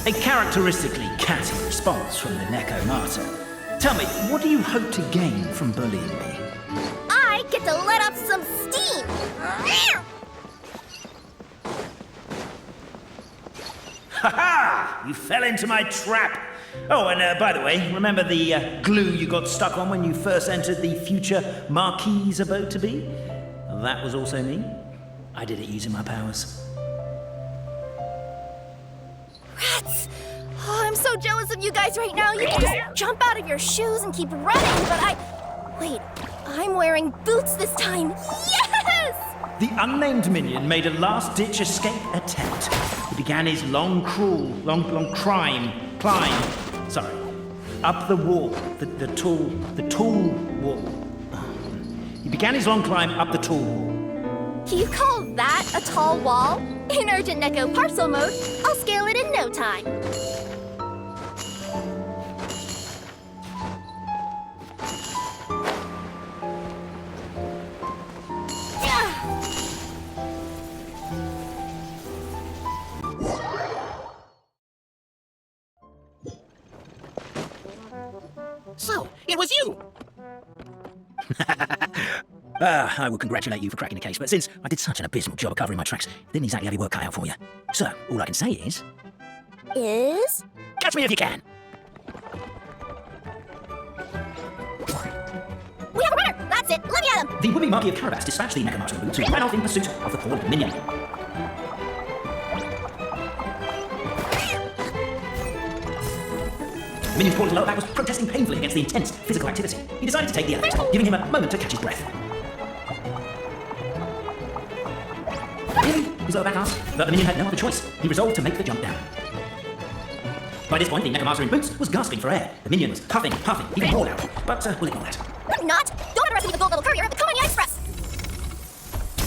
A characteristically catty response from the Necromancer. Tell me, what do you hope to gain from bullying me? I get to let off some steam! Ha-ha! You fell into my trap! Oh, and by the way, remember the glue you got stuck on when you first entered the future Marquis' abode-to-be? That was also me. I did it using my powers. Rats! Oh, I'm so jealous of you guys right now. You can just jump out of your shoes and keep running, but Wait, I'm wearing boots this time. Yes! The unnamed minion made a last-ditch escape attempt. He began his long climb, up the wall, the tall wall. He began his long climb up the tall wall. You call that a tall wall? In urgent Neko parcel mode, I'll scale it in no time. So, it was you! I will congratulate you for cracking the case, but since I did such an abysmal job of covering my tracks, didn't exactly have your work cut out for you. So, all I can say is... Is? Catch me if you can! We have a runner! That's it! Let me at him! The would-be Marquis of Carabas dispatched the Necromancer Boots, who ran off in pursuit of the poor minion. The minion's paw at his lower back was protesting painfully against the intense physical activity. He decided to take the elevator, giving him a moment to catch his breath. Really? His lower back asked, but the minion had no other choice. He resolved to make the jump down. By this point, the Necromancer in boots was gasping for air. The minion was huffing and puffing, even more loud. But we'll ignore that. I'm not! Don't underestimate the gold level courier of the Comania Express!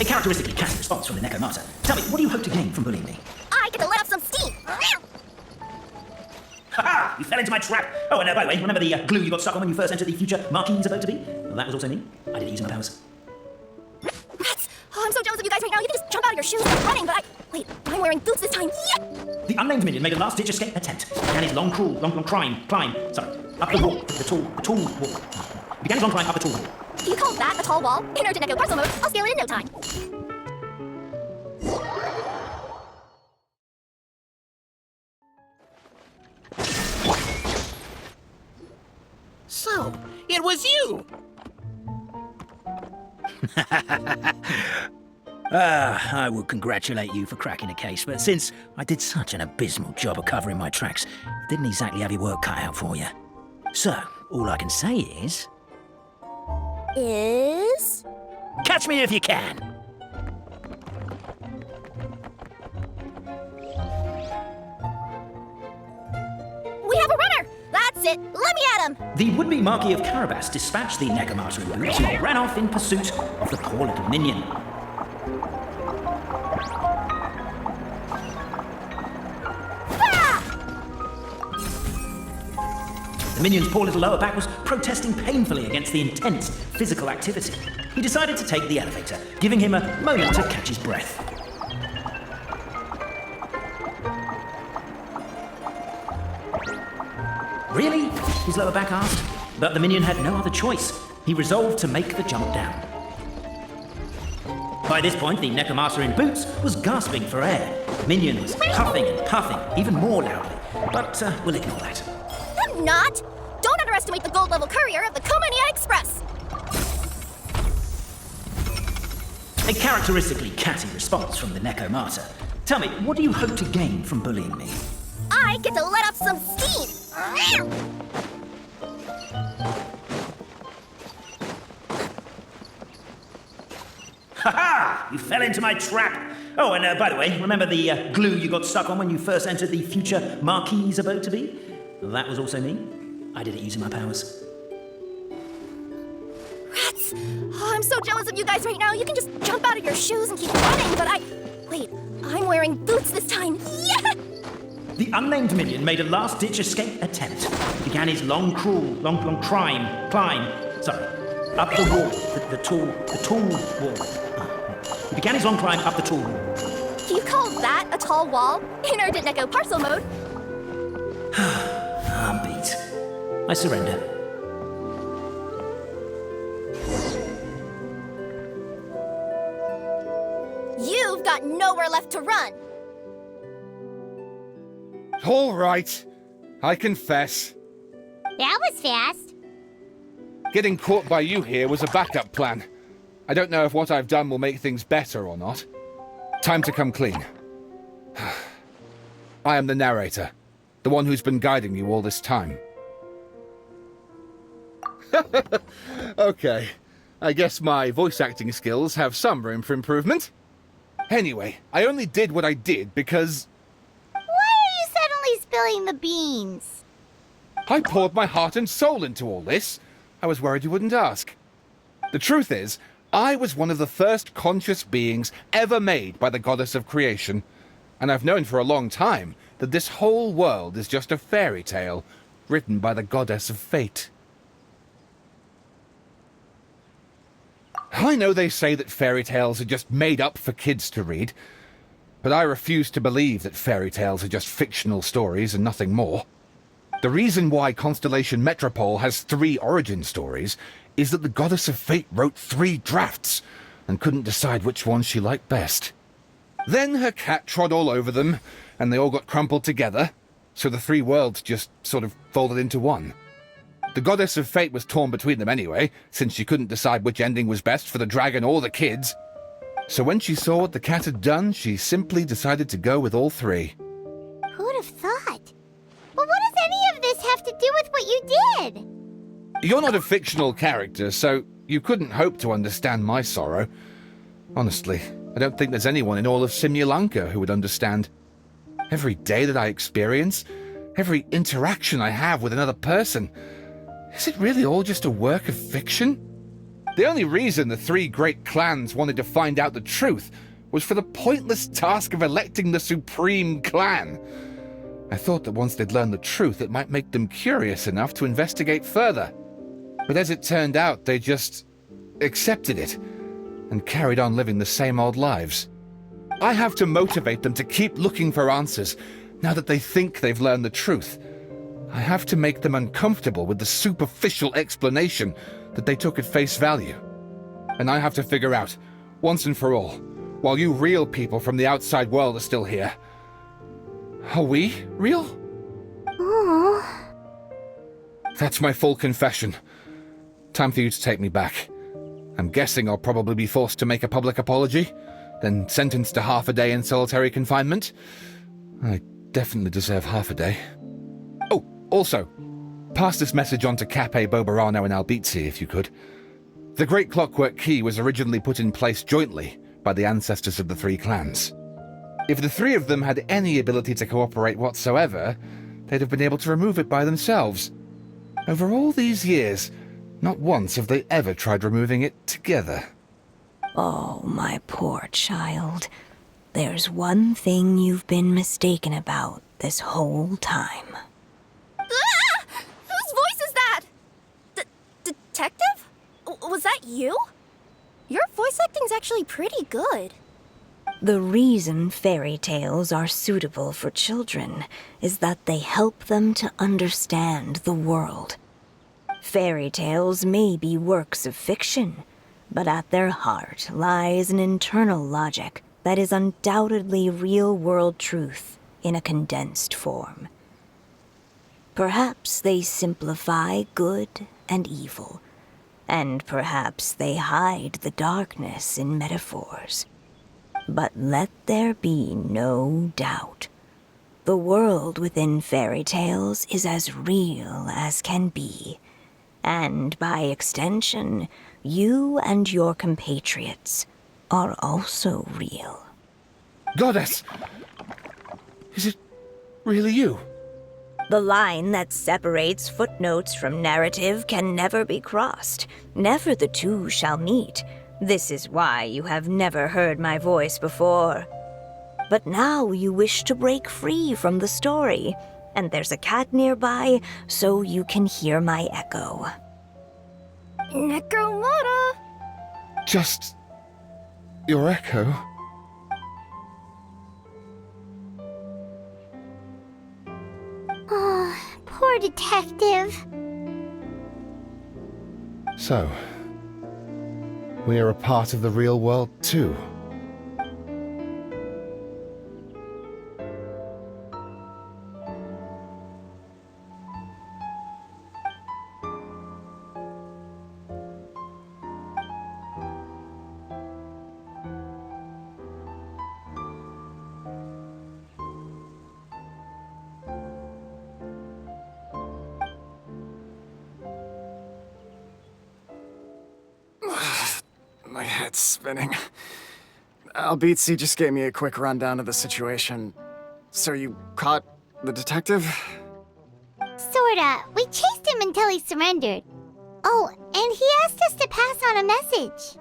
A characteristically catty response from the Necromancer. Tell me, what do you hope to gain from bullying me? I get to let off some steam! Ha-ha! You fell into my trap! Oh, and by the way, remember the glue you got stuck on when you first entered the future Marquis about to be? Well, that was also me. I didn't use my powers. Rats! Oh, I'm so jealous of you guys right now. You can just jump out of your shoes and running, but Wait, I'm wearing boots this time. Yeah! The unnamed minion made a last-ditch escape attempt. Began his long climb, up the wall, the tall wall. Began his long climb up the tall wall. Do you call that a tall wall? In urgent echo parcel mode, I'll scale it in no time. So, it was you! I will congratulate you for cracking the case, but since I did such an abysmal job of covering my tracks, didn't exactly have your work cut out for you. So, all I can say is... Is? Catch me if you can! We have a runner! That's it! Let me at him! The would-be Marquis of Carabas dispatched the Necromancer in boots, who ran off in pursuit of the poor little minion. The minion's poor little lower back was protesting painfully against the intense physical activity. He decided to take the elevator, giving him a moment to catch his breath. Really? His lower back asked. But the minion had no other choice. He resolved to make the jump down. By this point, the Necromancer in boots was gasping for air. The minion was huffing and puffing, even more loudly. But we'll ignore that. I'm not! Don't underestimate the gold level courier of the Comania Express! A characteristically catty response from the Necromancer. Tell me, what do you hope to gain from bullying me? I get to let off some steam! Ha-ha! You fell into my trap! Oh, and by the way, remember the glue you got stuck on when you first entered the future Marquis about to be? Well, that was also me. I didn't use my powers. Rats! Oh, I'm so jealous of you guys right now. You can just jump out of your shoes and keep running, but Wait, I'm wearing boots this time. Yeah! The unnamed minion made a last-ditch escape attempt. He began his long climb, up the wall, the tall wall. He began his long climb up the tall wall. Do you call that a tall wall? In urgent echo parcel mode. I'm beat. I surrender. You've got nowhere left to run. All right. I confess. That was fast. Getting caught by you here was a backup plan. I don't know if what I've done will make things better or not. Time to come clean. I am the narrator, the one who's been guiding you all this time. Okay, I guess my voice acting skills have some room for improvement. Anyway, I only did what I did because... Why are you suddenly spilling the beans? I poured my heart and soul into all this. I was worried you wouldn't ask. The truth is, I was one of the first conscious beings ever made by the goddess of creation, and I've known for a long time that this whole world is just a fairy tale written by the goddess of fate. I know they say that fairy tales are just made up for kids to read, but I refuse to believe that fairy tales are just fictional stories and nothing more. The reason why Constellation Metropole has 3 origin stories is that the Goddess of Fate wrote 3 drafts and couldn't decide which one she liked best. Then her cat trod all over them, and they all got crumpled together, so the 3 worlds just sort of folded into one. The Goddess of Fate was torn between them anyway, since she couldn't decide which ending was best for the dragon or the kids. So when she saw what the cat had done, she simply decided to go with all 3. Who'd have thought? But what does any of this have to do with what you did? You're not a fictional character, so you couldn't hope to understand my sorrow. Honestly, I don't think there's anyone in all of Simulanka who would understand. Every day that I experience, every interaction I have with another person, is it really all just a work of fiction? The only reason the 3 great clans wanted to find out the truth was for the pointless task of electing the supreme clan. I thought that once they'd learned the truth, it might make them curious enough to investigate further. But as it turned out, they just accepted it and carried on living the same old lives. I have to motivate them to keep looking for answers now that they think they've learned the truth. I have to make them uncomfortable with the superficial explanation that they took at face value. And I have to figure out, once and for all, while you real people from the outside world are still here, are we real? Aww. That's my full confession. Time for you to take me back. I'm guessing I'll probably be forced to make a public apology, then sentenced to half a day in solitary confinement. I definitely deserve half a day. Oh, also, pass this message on to Cape, Bobarano, and Albizzi, if you could. The Great Clockwork Key was originally put in place jointly by the ancestors of the 3 clans. If the 3 of them had any ability to cooperate whatsoever, they'd have been able to remove it by themselves. Over all these years, not once have they ever tried removing it together. Oh, my poor child. There's one thing you've been mistaken about this whole time. Ah! Whose voice is that? Detective? Was that you? Your voice acting's actually pretty good. The reason fairy tales are suitable for children is that they help them to understand the world. Fairy tales may be works of fiction, but at their heart lies an internal logic that is undoubtedly real-world truth in a condensed form. Perhaps they simplify good and evil, and perhaps they hide the darkness in metaphors. But let there be no doubt. The world within fairy tales is as real as can be. And by extension, you and your compatriots are also real. Goddess! Is it really you? The line that separates footnotes from narrative can never be crossed. Never the two shall meet. This is why you have never heard my voice before. But now you wish to break free from the story, and there's a cat nearby, so you can hear my echo. Necromata! Just your echo? Oh, poor detective. So, we are a part of the real world too. My head's spinning. Albizzi just gave me a quick rundown of the situation. So you caught the detective? Sorta. We chased him until he surrendered. Oh, and he asked us to pass on a message.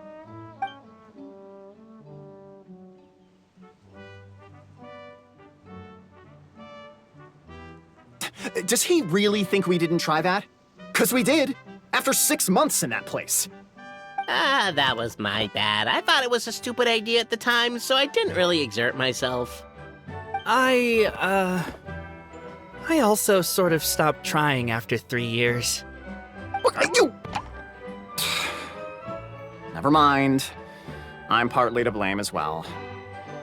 Does he really think we didn't try that? 'Cause we did, after 6 months in that place. That was my bad. I thought it was a stupid idea at the time, so I didn't really exert myself. I also sort of stopped trying after 3 years. Look, you... Never mind. I'm partly to blame as well.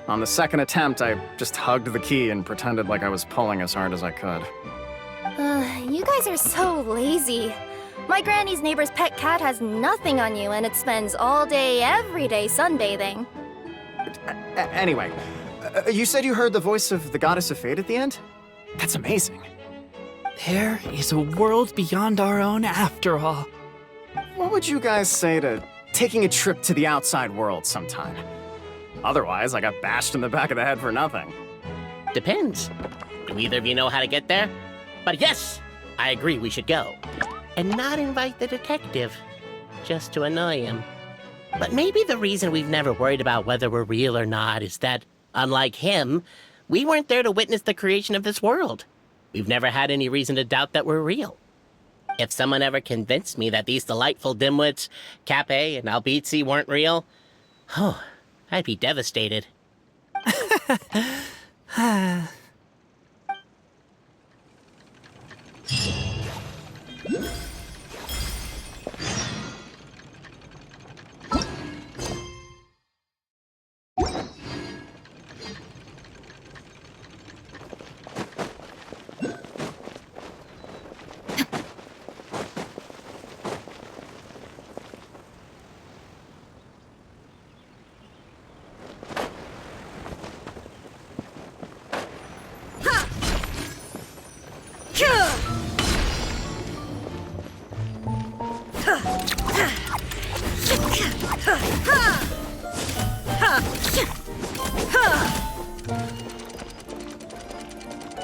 On the second attempt, I just hugged the key and pretended like I was pulling as hard as I could. You guys are so lazy. My granny's neighbor's pet cat has nothing on you, and it spends all day, every day sunbathing. Anyway, you said you heard the voice of the goddess of fate at the end? That's amazing. There is a world beyond our own after all. What would you guys say to taking a trip to the outside world sometime? Otherwise, I got bashed in the back of the head for nothing. Depends. Do either of you know how to get there? But yes, I agree we should go. And not invite the detective, just to annoy him. But maybe the reason we've never worried about whether we're real or not is that, unlike him, we weren't there to witness the creation of this world. We've never had any reason to doubt that we're real. If someone ever convinced me that these delightful dimwits, Cape and Albizzi, weren't real, oh, I'd be devastated.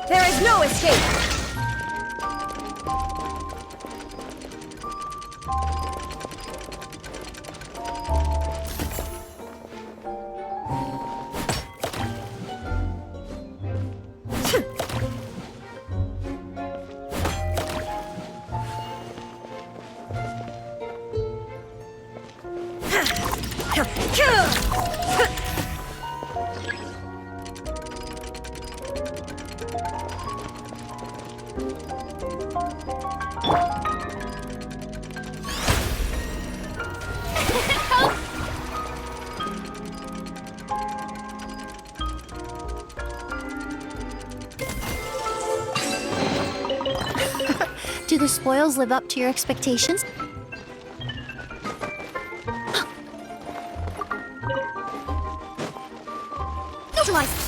There is no escape! Do the spoils live up to your expectations? Neutralize!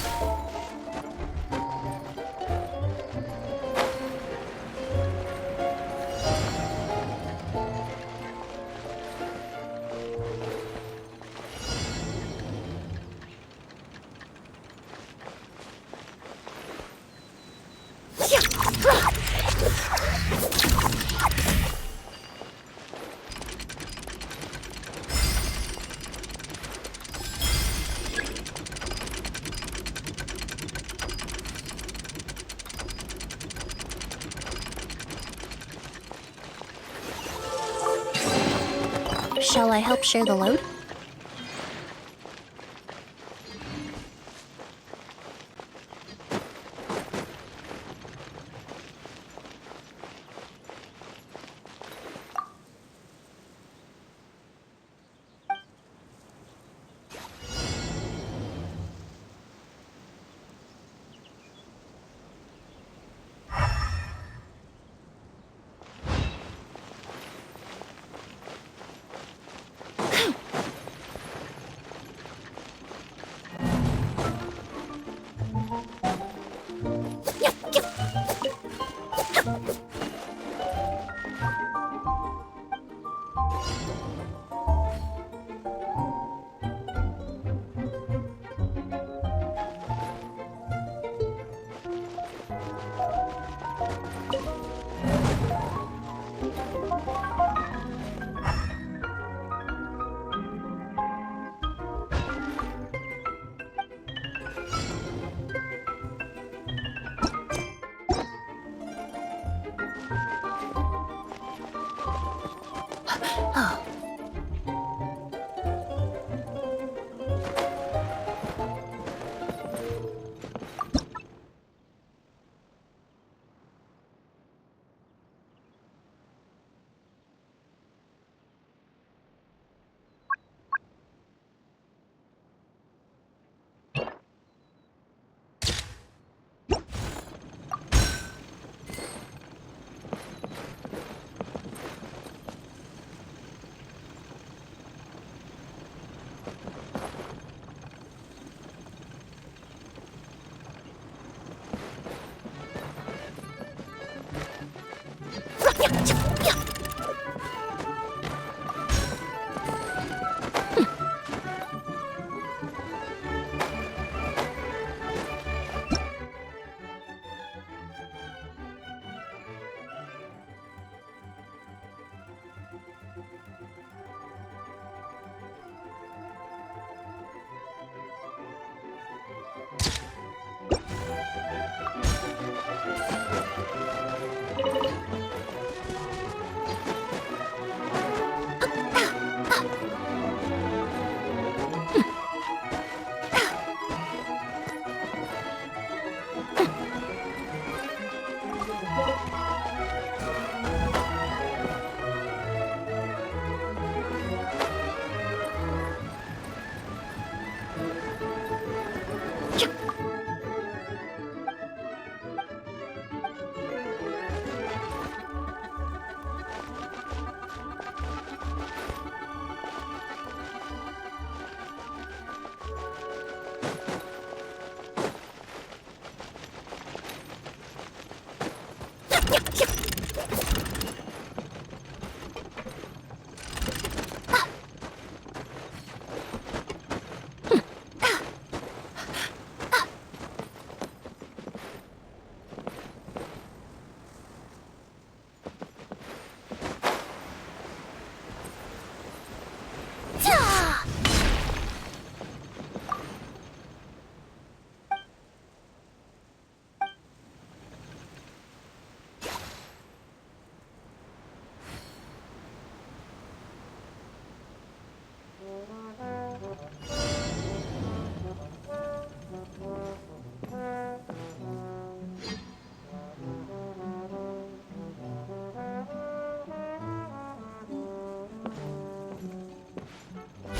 Shall I help share the load?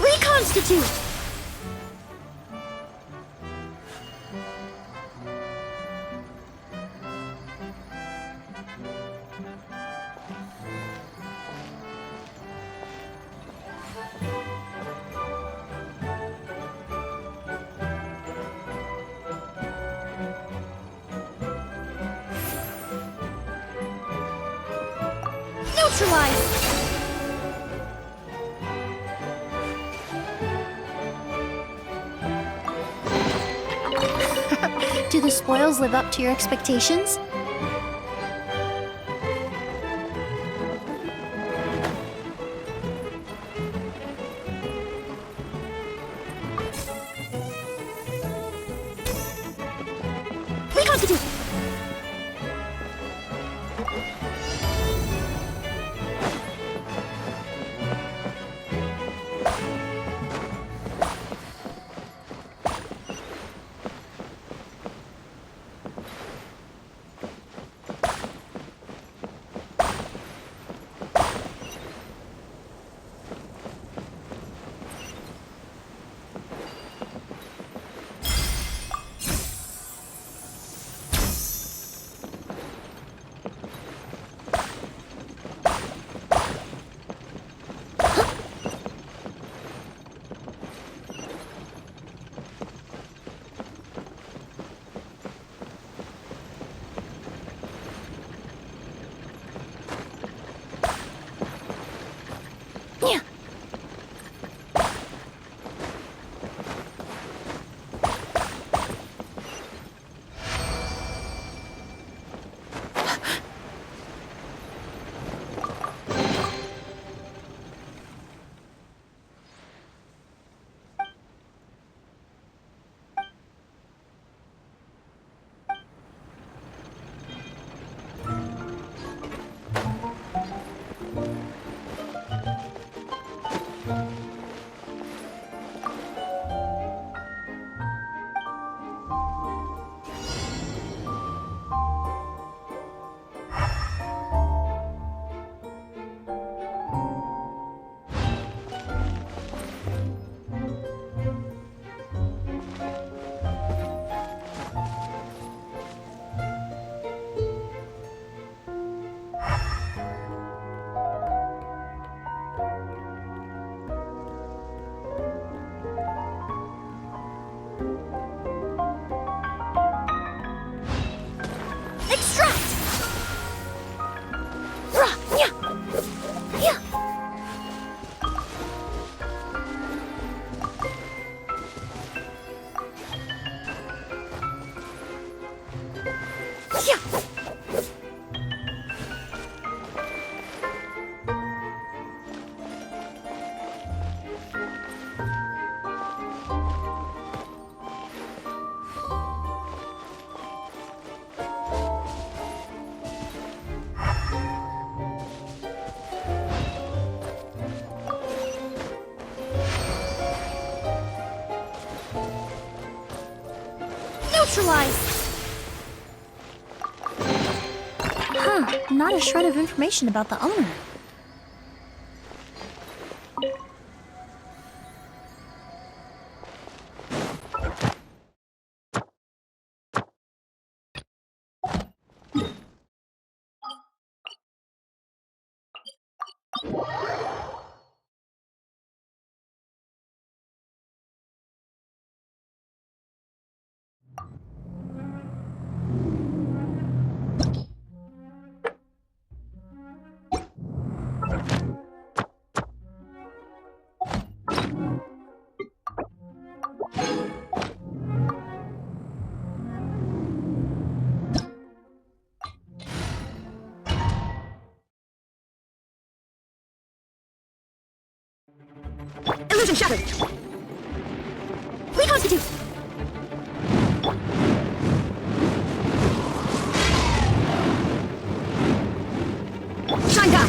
Reconstitute! Neutralize! Do the spoils live up to your expectations? Reconstitute! Neutralize! Huh, not a shred of information about the owner. Illusion shattered! Reconstitute! Shine down!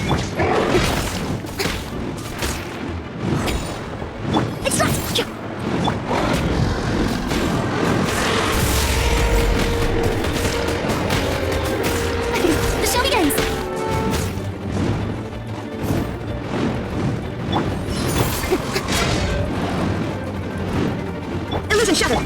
Extract! The show begins! Illusion shattered!